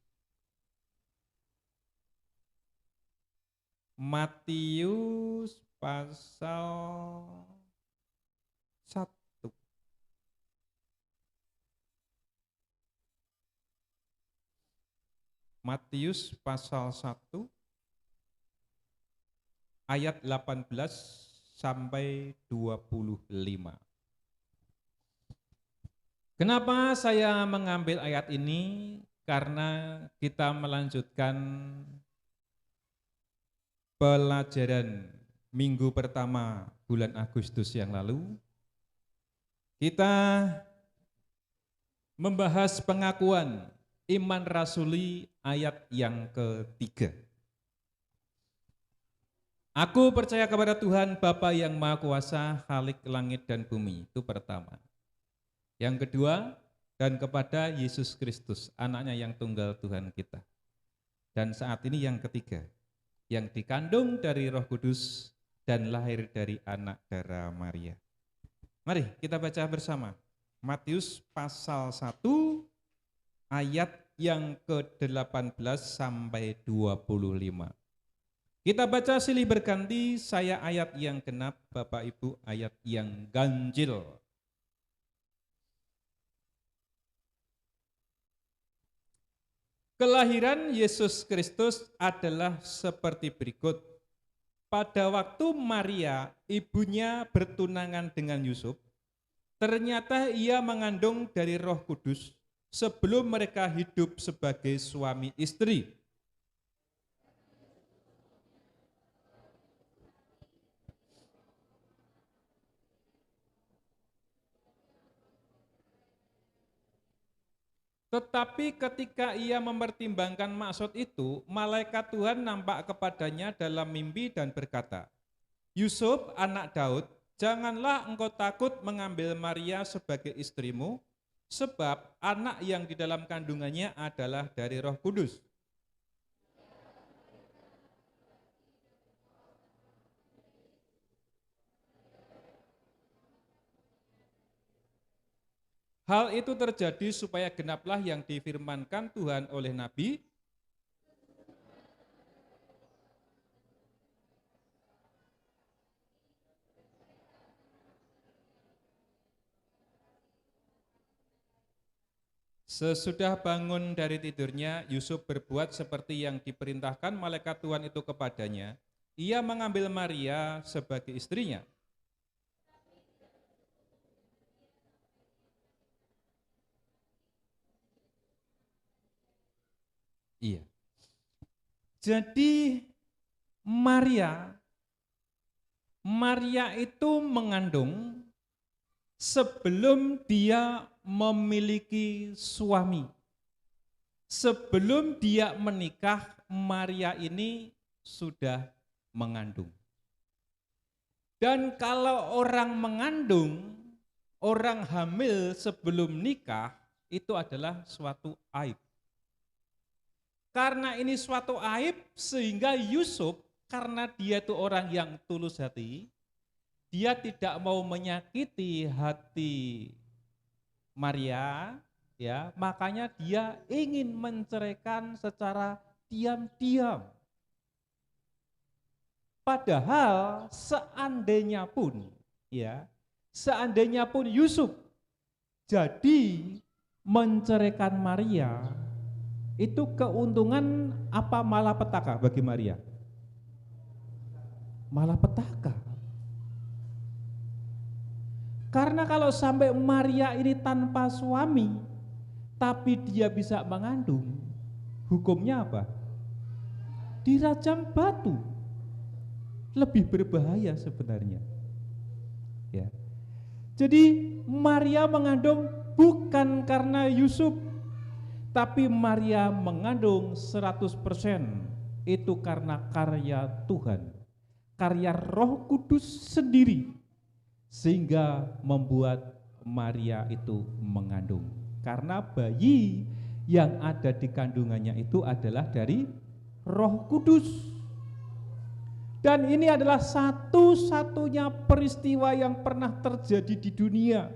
Matius pasal 1. Matius pasal 1 ayat 18 sampai 25. Kenapa saya mengambil ayat ini? Karena kita melanjutkan pelajaran minggu pertama bulan Agustus yang lalu. Kita membahas pengakuan iman rasuli ayat yang ketiga. Aku percaya kepada Tuhan Bapa yang Maha Kuasa, Khalik langit dan bumi. Itu pertama. Yang kedua, dan kepada Yesus Kristus, anaknya yang tunggal Tuhan kita. Dan saat ini yang ketiga, yang dikandung dari Roh Kudus dan lahir dari anak darah Maria. Mari kita baca bersama. Matius pasal 1 ayat yang ke-18 sampai 25. Kita baca silih berganti, saya ayat yang genap, Bapak Ibu ayat yang ganjil. Kelahiran Yesus Kristus adalah seperti berikut. Pada waktu Maria, ibunya bertunangan dengan Yusuf, ternyata ia mengandung dari Roh Kudus sebelum mereka hidup sebagai suami istri. Tetapi ketika ia mempertimbangkan maksud itu, malaikat Tuhan nampak kepadanya dalam mimpi dan berkata, Yusuf, anak Daud, janganlah engkau takut mengambil Maria sebagai istrimu, sebab anak yang di dalam kandungannya adalah dari Roh Kudus. Hal itu terjadi supaya genaplah yang difirmankan Tuhan oleh Nabi, sesudah bangun dari tidurnya, Yusuf berbuat seperti yang diperintahkan malaikat Tuhan itu kepadanya. Ia mengambil Maria sebagai istrinya. Iya. Jadi Maria itu mengandung sebelum dia memiliki suami. Sebelum dia menikah, Maria ini sudah mengandung. Dan kalau orang mengandung, orang hamil sebelum nikah, itu adalah suatu aib. Karena ini suatu aib, sehingga Yusuf, karena dia itu orang yang tulus hati, dia tidak mau menyakiti hati Maria, ya, makanya dia ingin menceraikan secara diam-diam. Padahal seandainya pun Yusuf jadi menceraikan Maria, itu keuntungan apa malapetaka bagi Maria? Malapetaka. Karena kalau sampai Maria ini tanpa suami, tapi dia bisa mengandung, hukumnya apa? Dirajam batu. Lebih berbahaya sebenarnya. Ya. Jadi Maria mengandung bukan karena Yusuf, tapi Maria mengandung 100% itu karena karya Tuhan, karya Roh Kudus sendiri, sehingga membuat Maria itu mengandung. Karena bayi yang ada di kandungannya itu adalah dari Roh Kudus. Dan ini adalah satu-satunya peristiwa yang pernah terjadi di dunia.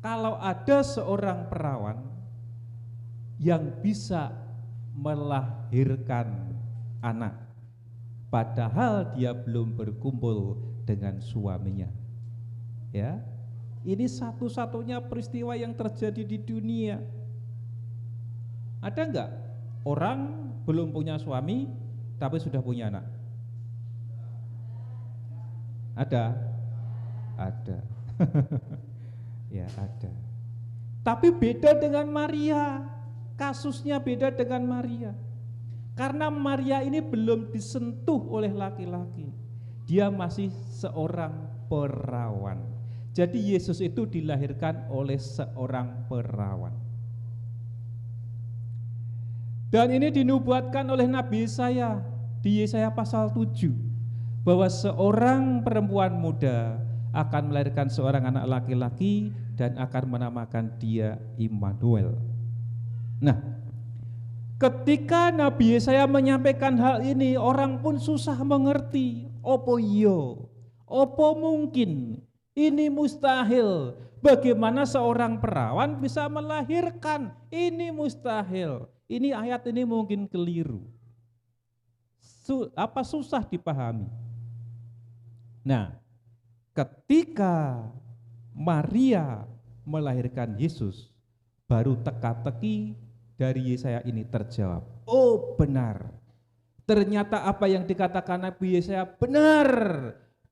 Kalau ada seorang perawan yang bisa melahirkan anak, padahal dia belum berkumpul dengan suaminya. Ya, ini satu-satunya peristiwa yang terjadi di dunia. Ada enggak orang belum punya suami tapi sudah punya anak? Ada? Ada. Ya, ada. Tapi beda dengan Maria. Kasusnya beda dengan Maria. Karena Maria ini belum disentuh oleh laki-laki. Dia masih seorang perawan. Jadi Yesus itu dilahirkan oleh seorang perawan. Dan ini dinubuatkan oleh Nabi Yesaya di Yesaya pasal 7 bahwa seorang perempuan muda akan melahirkan seorang anak laki-laki dan akan menamakan dia Immanuel. Nah, ketika Nabi Yesaya menyampaikan hal ini, orang pun susah mengerti. Opo iyo? Opo mungkin? Ini mustahil. Bagaimana seorang perawan bisa melahirkan? Ini mustahil. Ini ayat ini mungkin keliru. Susah dipahami. Nah, ketika Maria melahirkan Yesus, baru teka-teki dari Yesaya ini terjawab. Oh benar, ternyata apa yang dikatakan Nabi Yesaya benar,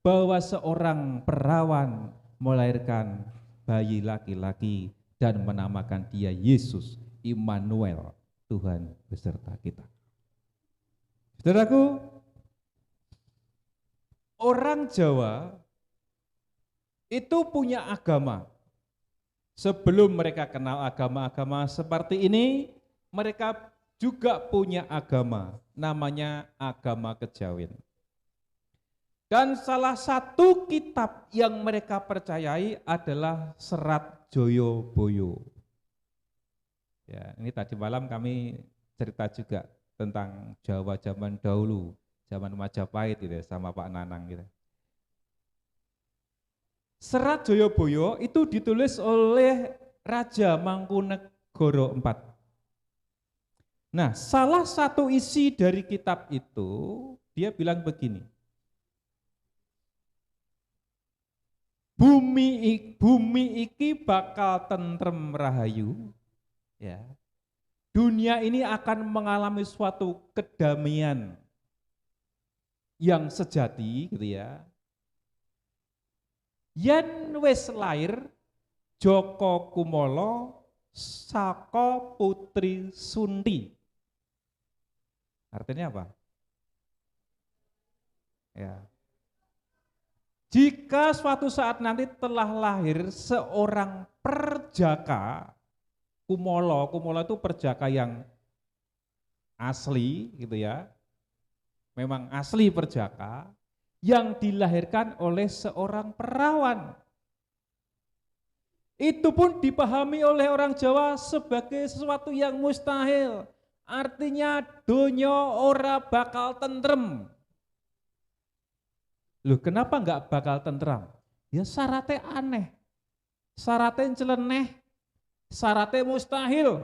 bahwa seorang perawan melahirkan bayi laki-laki dan menamakan dia Yesus, Immanuel, Tuhan beserta kita. Saudaraku, orang Jawa itu punya agama. Sebelum mereka kenal agama-agama seperti ini, mereka juga punya agama, namanya agama kejawen. Dan salah satu kitab yang mereka percayai adalah Serat Joyoboyo. Ya, ini tadi malam kami cerita juga tentang Jawa zaman dahulu, zaman Majapahit gitu, sama Pak Nanang gitu. Serat Joyoboyo itu ditulis oleh Raja Mangkunegoro IV. Nah, salah satu isi dari kitab itu, dia bilang begini, bumi iki bakal tentrem rahayu, ya. Dunia ini akan mengalami suatu kedamaian yang sejati, gitu ya. Yen wis lair Joko Kumolo saka putri Sunti. Artinya apa? Ya. Jika suatu saat nanti telah lahir seorang perjaka, Kumolo itu perjaka yang asli gitu ya. Memang asli perjaka yang dilahirkan oleh seorang perawan. Itu pun dipahami oleh orang Jawa sebagai sesuatu yang mustahil. Artinya donya ora bakal tentrem. Loh, kenapa enggak bakal tentram? Ya syaratnya aneh, syaratnya nyeleneh, syaratnya mustahil.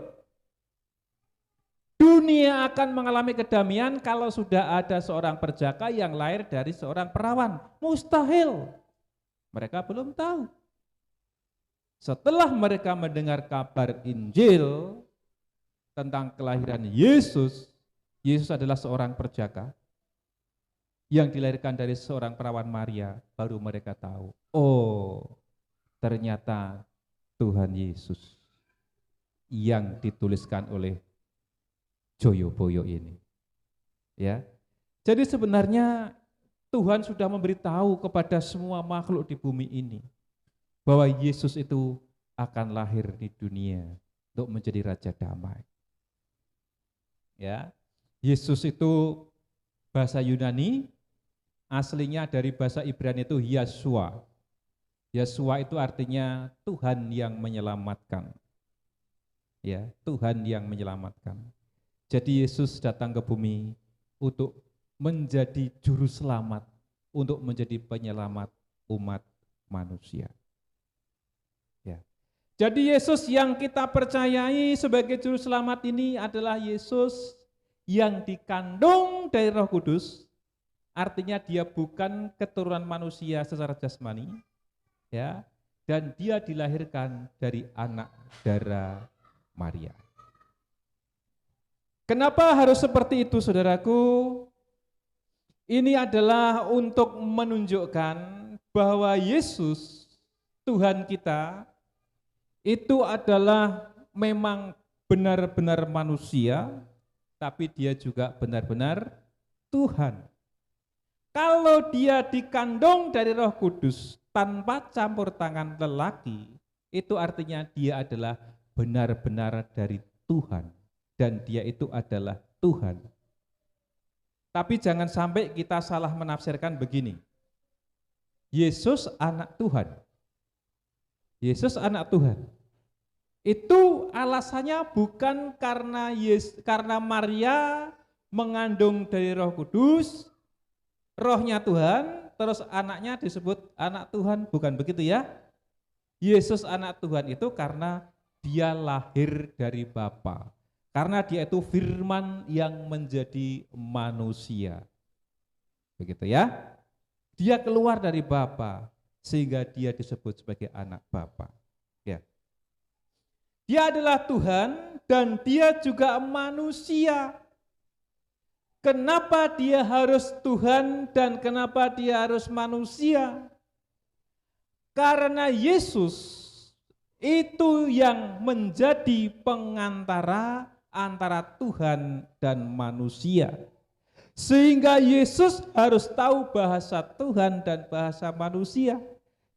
Dunia akan mengalami kedamaian kalau sudah ada seorang perjaka yang lahir dari seorang perawan. Mustahil. Mereka belum tahu. Setelah mereka mendengar kabar Injil tentang kelahiran Yesus, Yesus adalah seorang perjaka yang dilahirkan dari seorang perawan Maria, baru mereka tahu, oh ternyata Tuhan Yesus yang dituliskan oleh Joyoboyo ini. Ya. Jadi sebenarnya Tuhan sudah memberitahu kepada semua makhluk di bumi ini bahwa Yesus itu akan lahir di dunia untuk menjadi raja damai. Ya. Yesus itu bahasa Yunani, aslinya dari bahasa Ibrani itu Yeshua. Yeshua itu artinya Tuhan yang menyelamatkan. Ya, Tuhan yang menyelamatkan. Jadi Yesus datang ke bumi untuk menjadi juru selamat, untuk menjadi penyelamat umat manusia. Ya. Jadi Yesus yang kita percayai sebagai juru selamat ini adalah Yesus yang dikandung dari Roh Kudus, artinya dia bukan keturunan manusia secara jasmani, ya, dan dia dilahirkan dari anak darah Maria. Kenapa harus seperti itu, saudaraku? Ini adalah untuk menunjukkan bahwa Yesus, Tuhan kita, itu adalah memang benar-benar manusia, tapi dia juga benar-benar Tuhan. Kalau dia dikandung dari Roh Kudus tanpa campur tangan lelaki, itu artinya dia adalah benar-benar dari Tuhan, dan dia itu adalah Tuhan. Tapi jangan sampai kita salah menafsirkan begini. Yesus anak Tuhan. Yesus anak Tuhan. Itu alasannya bukan karena Maria mengandung dari Roh Kudus, rohnya Tuhan, terus anaknya disebut anak Tuhan, bukan begitu ya. Yesus anak Tuhan itu karena dia lahir dari Bapa. Karena dia itu firman yang menjadi manusia. Begitu ya. Dia keluar dari Bapa sehingga dia disebut sebagai anak Bapa. Ya. Dia adalah Tuhan dan dia juga manusia. Kenapa dia harus Tuhan dan kenapa dia harus manusia? Karena Yesus itu yang menjadi pengantara antara Tuhan dan manusia. Sehingga Yesus harus tahu bahasa Tuhan dan bahasa manusia.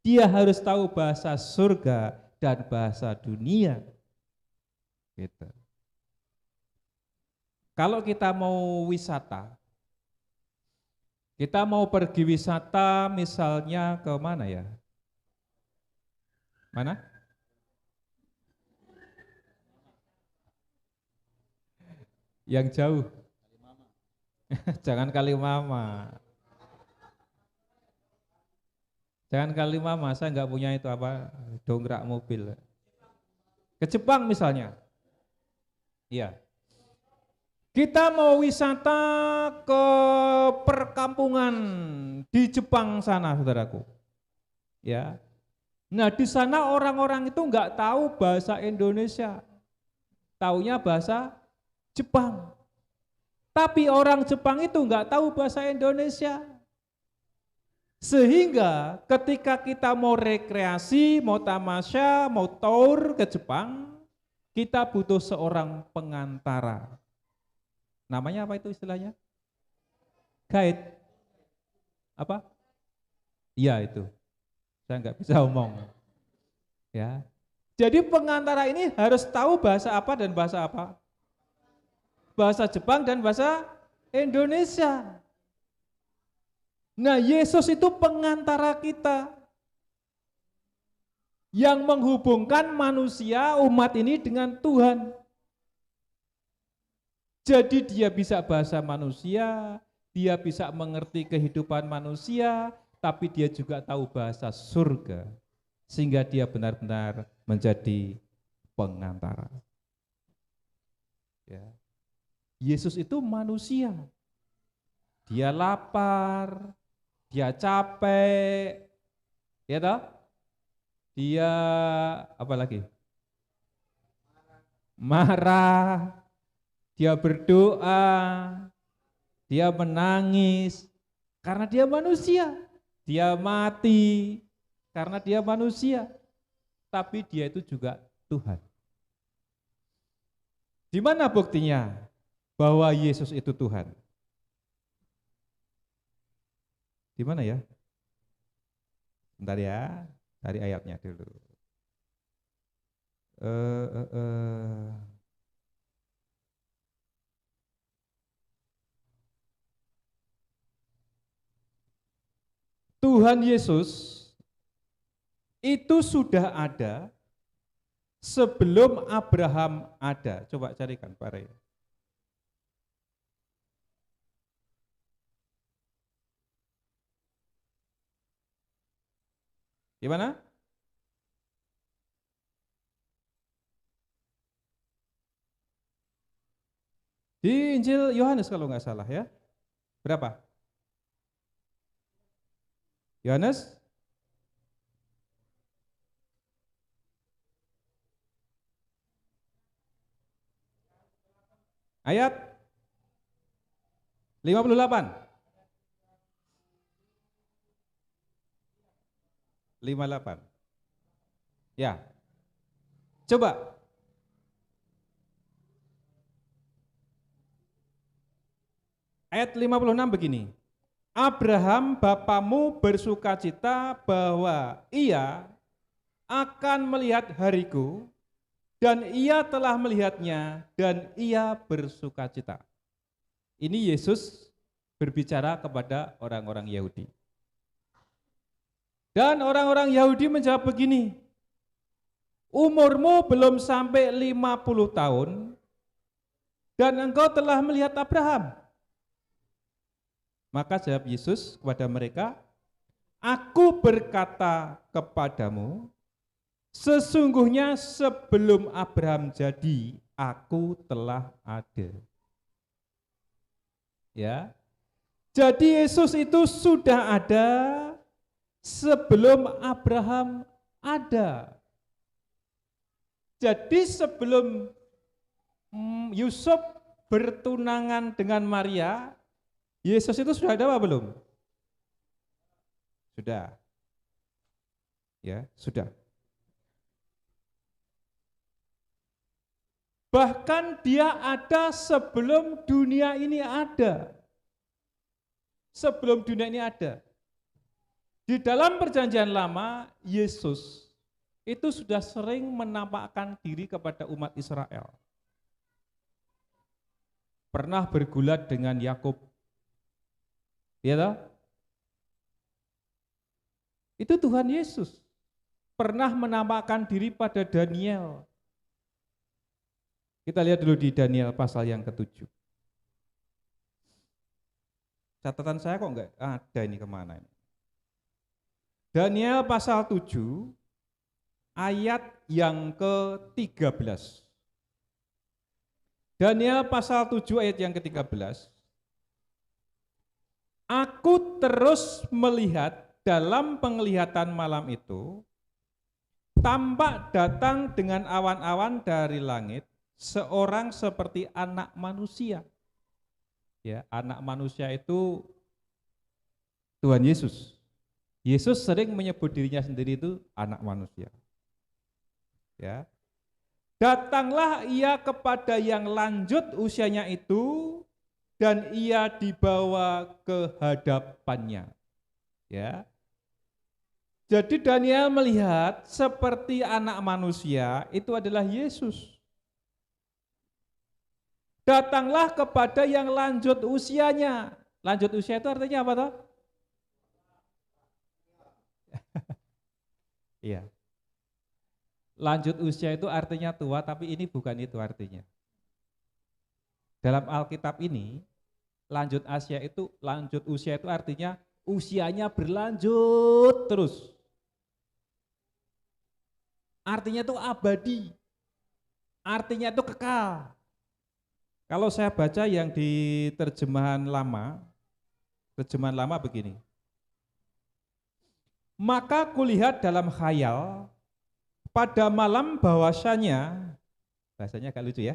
Dia harus tahu bahasa surga dan bahasa dunia. Gitu. Kalau kita mau wisata, kita mau pergi wisata misalnya ke mana ya? Mana? Yang jauh. Jangan Kalimama. Jangan Kalimama, saya nggak punya itu apa, dongkrak mobil. Ke Jepang misalnya. Iya. Kita mau wisata ke perkampungan di Jepang sana, saudaraku. Ya. Nah, di sana orang-orang itu nggak tahu bahasa Indonesia. Taunya bahasa Jepang. Tapi orang Jepang itu nggak tahu bahasa Indonesia. Sehingga ketika kita mau rekreasi, mau tamasya, mau tour ke Jepang, kita butuh seorang pengantara. Namanya apa itu istilahnya? Guide. Apa? Iya itu. Saya nggak bisa omong. Ya. Jadi pengantara ini harus tahu bahasa apa dan bahasa apa? Bahasa Jepang dan bahasa Indonesia. Nah, Yesus itu pengantara kita yang menghubungkan manusia, umat ini dengan Tuhan. Jadi dia bisa bahasa manusia, dia bisa mengerti kehidupan manusia, tapi dia juga tahu bahasa surga, sehingga dia benar-benar menjadi pengantara. Ya. Yesus itu manusia, dia lapar, dia capek, ya toh? Dia apa lagi? Marah, dia berdoa, dia menangis karena dia manusia. Dia mati karena dia manusia. Tapi dia itu juga Tuhan. Di mana buktinya bahwa Yesus itu Tuhan? Di mana ya? Bentar ya, dari ayatnya dulu. Tuhan Yesus itu sudah ada sebelum Abraham ada. Coba carikan Pak Ray. Gimana? Di Injil Yohanes kalau nggak salah ya. Berapa? Yohanes? Ayat 58. 58. Ya. Coba. Ayat 56 begini. Abraham bapamu bersukacita bahwa ia akan melihat hariku, dan ia telah melihatnya, dan ia bersukacita. Ini Yesus berbicara kepada orang-orang Yahudi. Dan orang-orang Yahudi menjawab begini, umurmu belum sampai 50 tahun, dan engkau telah melihat Abraham. Maka jawab Yesus kepada mereka, aku berkata kepadamu, sesungguhnya sebelum Abraham jadi, aku telah ada. Ya. Jadi Yesus itu sudah ada sebelum Abraham ada. Jadi sebelum Yusuf bertunangan dengan Maria, Yesus itu sudah ada apa belum? Sudah. Ya, sudah. Bahkan dia ada sebelum dunia ini ada. Sebelum dunia ini ada. Di dalam perjanjian lama, Yesus itu sudah sering menampakkan diri kepada umat Israel. Pernah bergulat dengan Yakub. Ya toh? Itu Tuhan Yesus. Pernah menampakkan diri pada Daniel. Kita lihat dulu di Daniel pasal yang ke-7. Catatan saya kok enggak ada ini kemana ini. Daniel pasal 7 ayat yang ke-13. Daniel pasal 7 ayat yang ke-13. Aku terus melihat dalam penglihatan malam itu, tampak datang dengan awan-awan dari langit, seorang seperti anak manusia. Ya, anak manusia itu Tuhan Yesus. Yesus sering menyebut dirinya sendiri itu anak manusia. Ya. Datanglah ia kepada yang lanjut usianya itu, dan ia dibawa ke hadapannya. Ya. Jadi Daniel melihat seperti anak manusia itu adalah Yesus. Datanglah kepada yang lanjut usianya. Lanjut usia itu artinya apa toh? Iya. Lanjut usia itu artinya tua, tapi ini bukan itu artinya. Dalam Alkitab ini, lanjut usia itu artinya usianya berlanjut terus. Artinya itu abadi. Artinya itu kekal. Kalau saya baca yang di terjemahan lama begini. Maka kulihat dalam khayal pada malam bahwasanya, bahasanya agak lucu ya.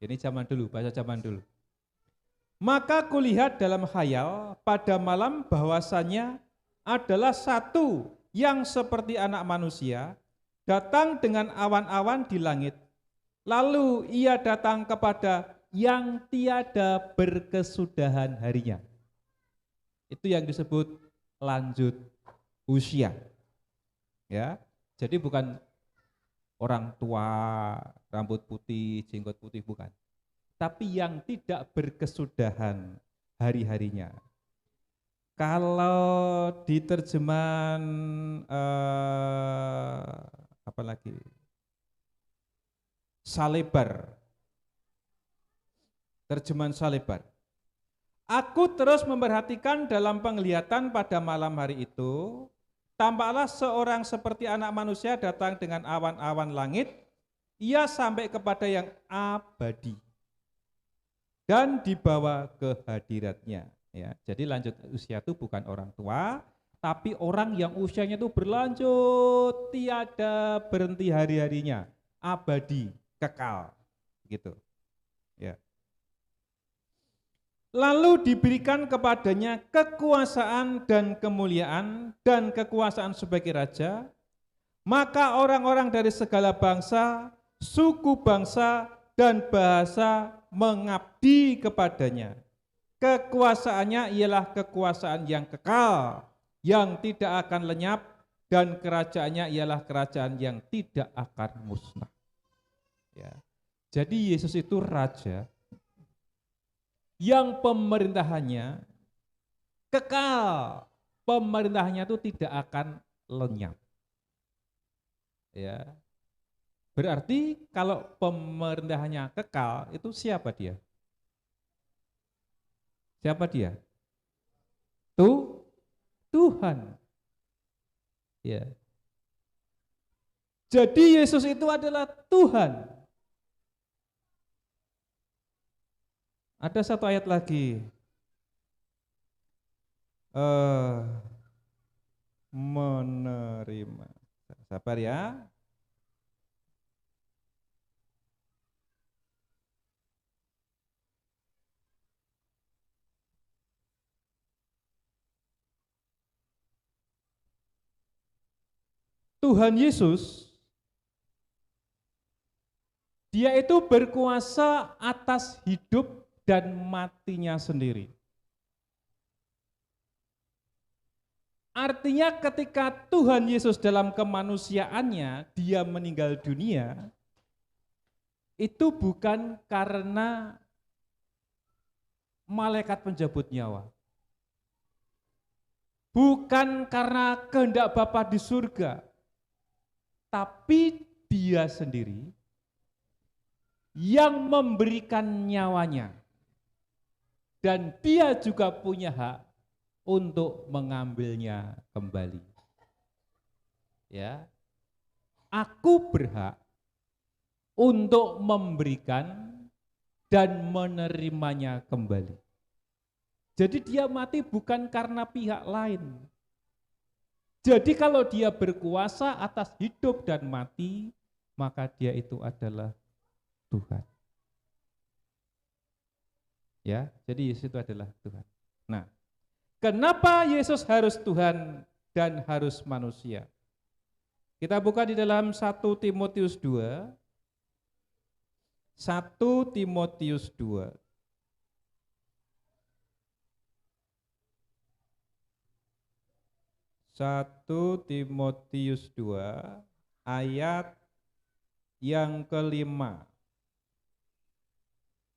Ini zaman dulu, bahasa zaman dulu. Maka kulihat dalam khayal pada malam bahwasanya adalah satu yang seperti anak manusia datang dengan awan-awan di langit. Lalu ia datang kepada yang tiada berkesudahan harinya. Itu yang disebut lanjut usia. Ya, jadi bukan orang tua, rambut putih, jenggot putih, bukan. Tapi yang tidak berkesudahan hari-harinya. Kalau di terjemahan apa lagi? Salebar. Terjemahan Salebar. Aku terus memperhatikan dalam penglihatan pada malam hari itu, tampaklah seorang seperti anak manusia datang dengan awan-awan langit, ia sampai kepada yang abadi. dan dibawa ke hadiratnya. Ya, jadi lanjut usia itu bukan orang tua, tapi orang yang usianya itu berlanjut, tiada berhenti hari-harinya, abadi, kekal, gitu. Ya. Lalu diberikan kepadanya kekuasaan dan kemuliaan dan kekuasaan sebagai raja, maka orang-orang dari segala bangsa, suku bangsa, dan bahasa mengabdi kepadanya. Kekuasaannya ialah kekuasaan yang kekal, yang tidak akan lenyap, dan kerajaannya ialah kerajaan yang tidak akan musnah. Ya. Jadi Yesus itu raja yang pemerintahannya kekal, pemerintahannya itu tidak akan lenyap. Ya. Berarti kalau pemerintahannya kekal, itu siapa dia? Siapa dia? Tuhan. Ya. Jadi Yesus itu adalah Tuhan. Ada satu ayat lagi. Menerima. Sabar ya. Tuhan Yesus, dia itu berkuasa atas hidup dan matinya sendiri. Artinya ketika Tuhan Yesus dalam kemanusiaannya, dia meninggal dunia, itu bukan karena malaikat penjabut nyawa. Bukan karena kehendak Bapa di surga, tapi dia sendiri yang memberikan nyawanya. Dan dia juga punya hak untuk mengambilnya kembali. Ya. Aku berhak untuk memberikan dan menerimanya kembali. Jadi dia mati bukan karena pihak lain. Jadi kalau dia berkuasa atas hidup dan mati, maka dia itu adalah Tuhan. Ya, jadi Yesus itu adalah Tuhan. Nah, kenapa Yesus harus Tuhan dan harus manusia? Kita buka di dalam 1 Timotius 2. 1 Timotius 2. 1 Timotius 2 ayat yang kelima.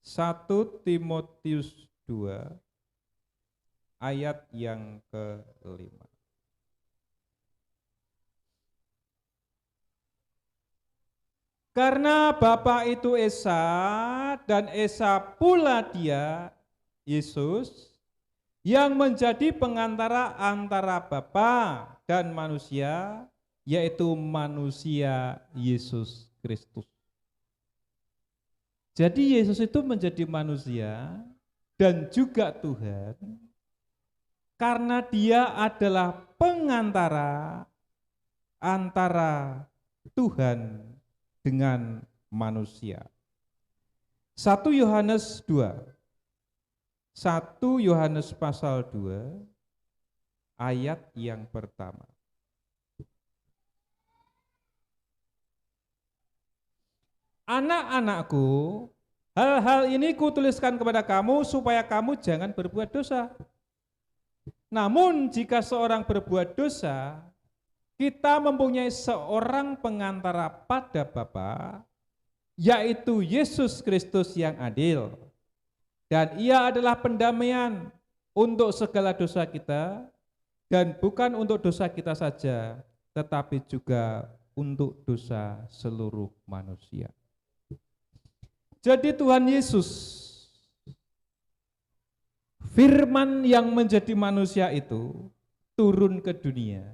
1 Timotius 2 ayat yang kelima. Karena Bapa itu Esa dan Esa pula dia, Yesus, yang menjadi pengantara antara Bapa dan manusia, yaitu manusia Yesus Kristus. Jadi Yesus itu menjadi manusia dan juga Tuhan karena dia adalah pengantara antara Tuhan dengan manusia. 1 Yohanes 2. 1 Yohanes pasal 2 ayat yang pertama. Anak-anakku, hal-hal ini kutuliskan kepada kamu supaya kamu jangan berbuat dosa. Namun jika seorang berbuat dosa, kita mempunyai seorang pengantara pada Bapa, yaitu Yesus Kristus yang adil. Dan ia adalah pendamaian untuk segala dosa kita, dan bukan untuk dosa kita saja, tetapi juga untuk dosa seluruh manusia. Jadi Tuhan Yesus, firman yang menjadi manusia itu turun ke dunia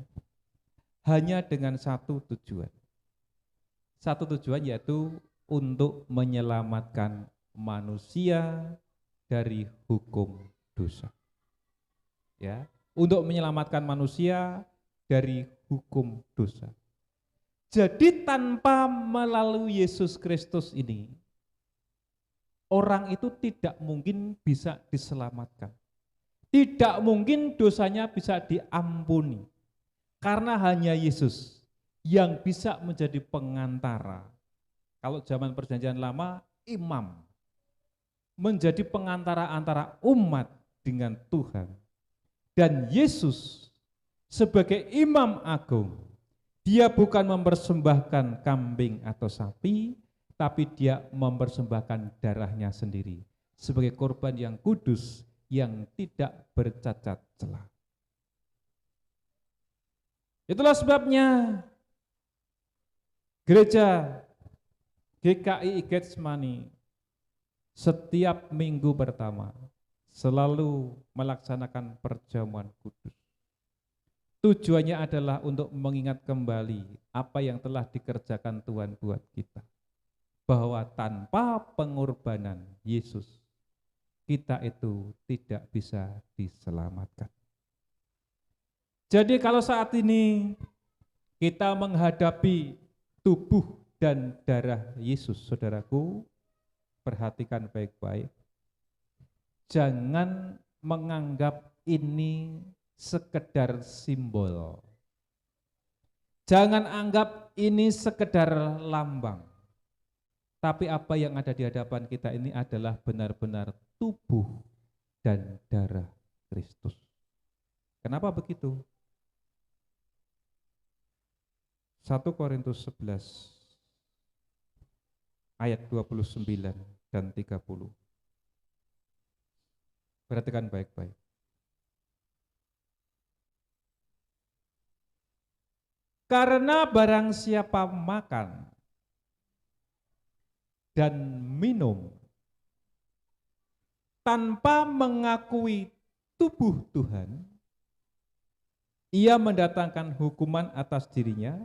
hanya dengan satu tujuan. Satu tujuan yaitu untuk menyelamatkan manusia dari hukum dosa. Ya, untuk menyelamatkan manusia dari hukum dosa. Jadi tanpa melalui Yesus Kristus ini, orang itu tidak mungkin bisa diselamatkan. Tidak mungkin dosanya bisa diampuni. Karena hanya Yesus yang bisa menjadi pengantara. Kalau zaman perjanjian lama, imam. Menjadi pengantara antara umat dengan Tuhan. Dan Yesus sebagai imam agung, dia bukan mempersembahkan kambing atau sapi, tapi dia mempersembahkan darahnya sendiri sebagai korban yang kudus, yang tidak bercacat celah. Itulah sebabnya gereja GKI Getsemani setiap minggu pertama selalu melaksanakan perjamuan kudus. Tujuannya adalah untuk mengingat kembali apa yang telah dikerjakan Tuhan buat kita. Bahwa tanpa pengorbanan Yesus, kita itu tidak bisa diselamatkan. Jadi kalau saat ini kita menghadapi tubuh dan darah Yesus, saudaraku, perhatikan baik-baik. Jangan menganggap ini sekedar simbol. Jangan anggap ini sekedar lambang. Tapi apa yang ada di hadapan kita ini adalah benar-benar tubuh dan darah Kristus. Kenapa begitu? 1 Korintus 11 ayat 29 dan 30. Perhatikan baik-baik. Karena barang siapa makan dan minum tanpa mengakui tubuh Tuhan, ia mendatangkan hukuman atas dirinya.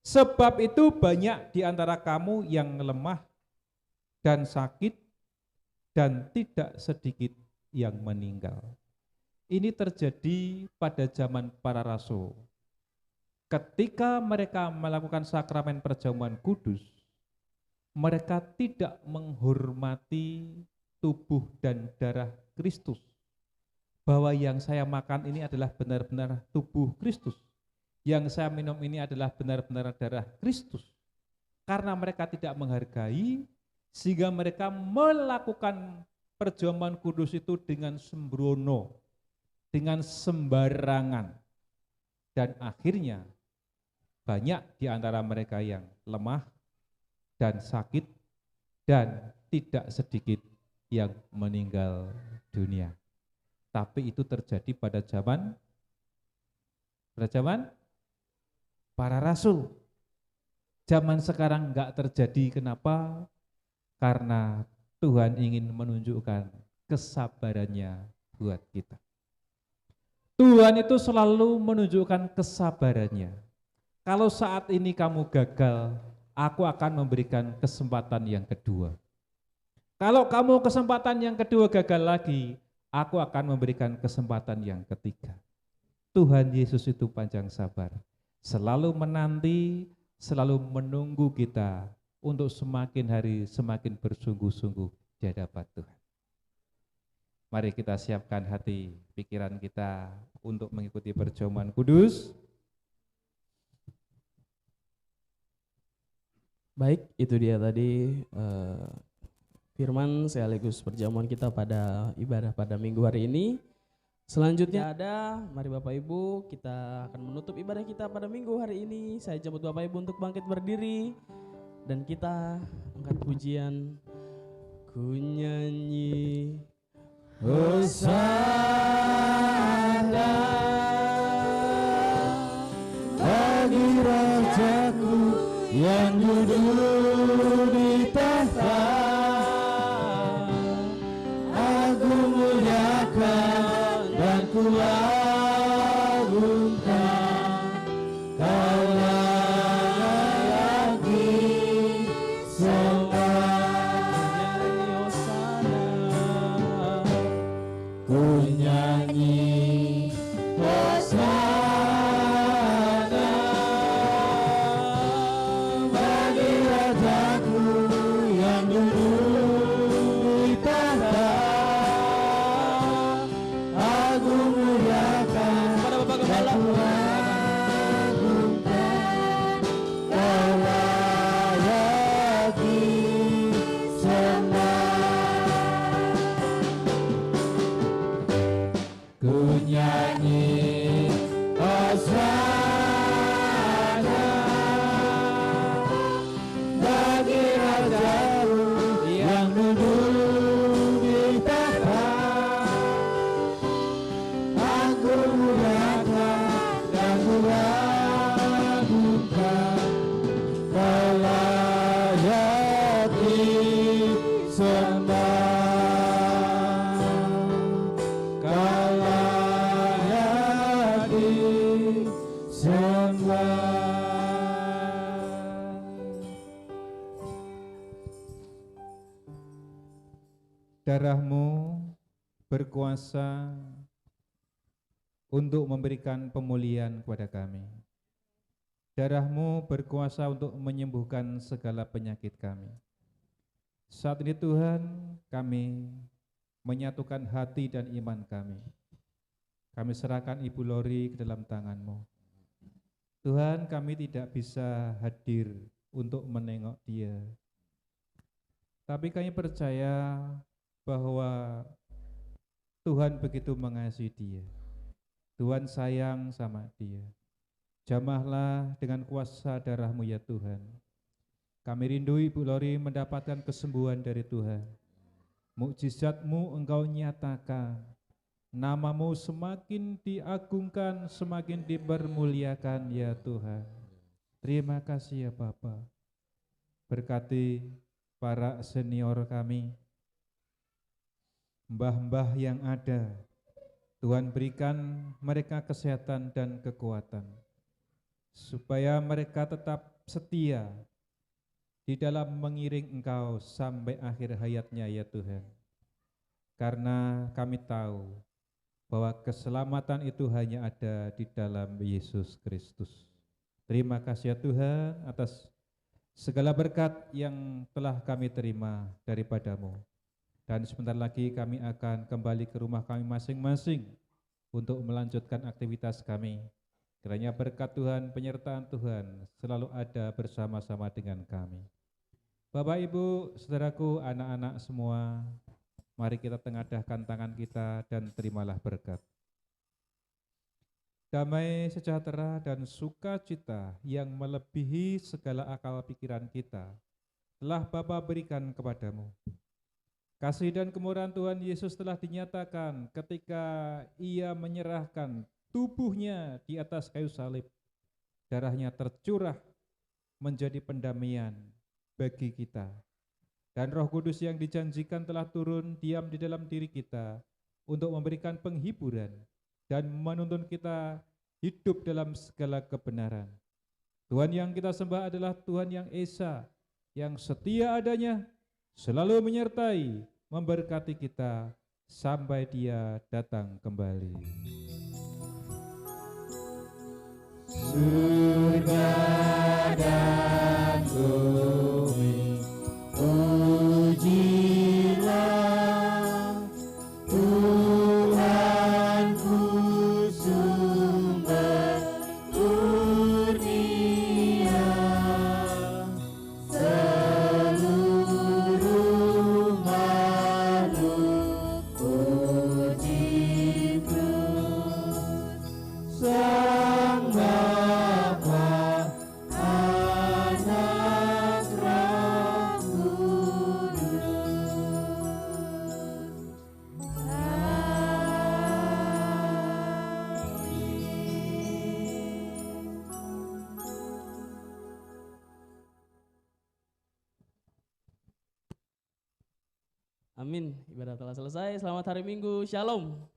Sebab itu banyak di antara kamu yang lemah dan sakit, dan tidak sedikit yang meninggal. Ini terjadi pada zaman para rasul. Ketika mereka melakukan sakramen perjamuan kudus, mereka tidak menghormati tubuh dan darah Kristus. Bahwa yang saya makan ini adalah benar-benar tubuh Kristus. Yang saya minum ini adalah benar-benar darah Kristus. Karena mereka tidak menghargai, sehingga mereka melakukan perjamuan kudus itu dengan sembrono, dengan sembarangan. Dan akhirnya banyak di antara mereka yang lemah dan sakit, dan tidak sedikit yang meninggal dunia. Tapi itu terjadi pada zaman para rasul. Zaman sekarang enggak terjadi. Kenapa? Karena Tuhan ingin menunjukkan kesabarannya buat kita. Tuhan itu selalu menunjukkan kesabarannya. Kalau saat ini kamu gagal, aku akan memberikan kesempatan yang kedua. Kalau kamu kesempatan yang kedua gagal lagi, aku akan memberikan kesempatan yang ketiga. Tuhan Yesus itu panjang sabar, selalu menanti, selalu menunggu kita untuk semakin hari semakin bersungguh-sungguh di hadapan Tuhan. Mari kita siapkan hati, pikiran kita untuk mengikuti perjamuan kudus. Baik, itu dia tadi firman sekaligus perjamuan kita pada ibadah pada minggu hari ini. Selanjutnya ada, mari Bapak Ibu, kita akan menutup ibadah kita pada minggu hari ini. Saya jemput Bapak Ibu untuk bangkit berdiri dan kita angkat pujian. Ku nyanyi Hosana bagi Rajaku yang duduk di tahta. Aku muliakan dan ku agungkan, Kau lagi sembah. Nyanyi Hosana Darah-Mu berkuasa untuk memberikan pemulihan kepada kami. Darah-Mu berkuasa untuk menyembuhkan segala penyakit kami. Saat ini Tuhan, kami menyatukan hati dan iman kami. Kami serahkan Ibu Lori ke dalam tangan-Mu. Tuhan, kami tidak bisa hadir untuk menengok dia. Tapi kami percaya bahwa Tuhan begitu mengasihi dia. Tuhan sayang sama dia. Jamahlah dengan kuasa darah-Mu ya Tuhan. Kami rindu Ibu Lori mendapatkan kesembuhan dari Tuhan. Mukjizat-Mu Engkau nyatakan. Nama-Mu semakin diagungkan, semakin dipermuliakan ya Tuhan. Terima kasih ya Bapa. Berkati para senior kami, mbah-mbah yang ada. Tuhan berikan mereka kesehatan dan kekuatan, supaya mereka tetap setia di dalam mengiring Engkau sampai akhir hayatnya ya Tuhan. Karena kami tahu bahwa keselamatan itu hanya ada di dalam Yesus Kristus. Terima kasih ya Tuhan atas segala berkat yang telah kami terima daripada-Mu. Dan sebentar lagi kami akan kembali ke rumah kami masing-masing untuk melanjutkan aktivitas kami. Kiranya berkat Tuhan, penyertaan Tuhan selalu ada bersama-sama dengan kami. Bapak, Ibu, saudaraku, anak-anak semua, mari kita tengadahkan tangan kita dan terimalah berkat. Damai sejahtera dan sukacita yang melebihi segala akal pikiran kita telah Bapa berikan kepadamu. Kasih dan kemurahan Tuhan Yesus telah dinyatakan ketika Ia menyerahkan tubuhnya di atas kayu salib. Darahnya tercurah menjadi pendamaian bagi kita. Dan Roh Kudus yang dijanjikan telah turun diam di dalam diri kita untuk memberikan penghiburan dan menuntun kita hidup dalam segala kebenaran. Tuhan yang kita sembah adalah Tuhan yang esa, yang setia adanya, selalu menyertai, memberkati kita sampai Dia datang kembali. Surga dan bumi, pujilah Tuhanku sumber kurnia. Seluruh makhluk puji terus Sang Bapa, Anak, Roh Kudus. Amin. Ibadah telah selesai. Selamat hari Minggu. Shalom.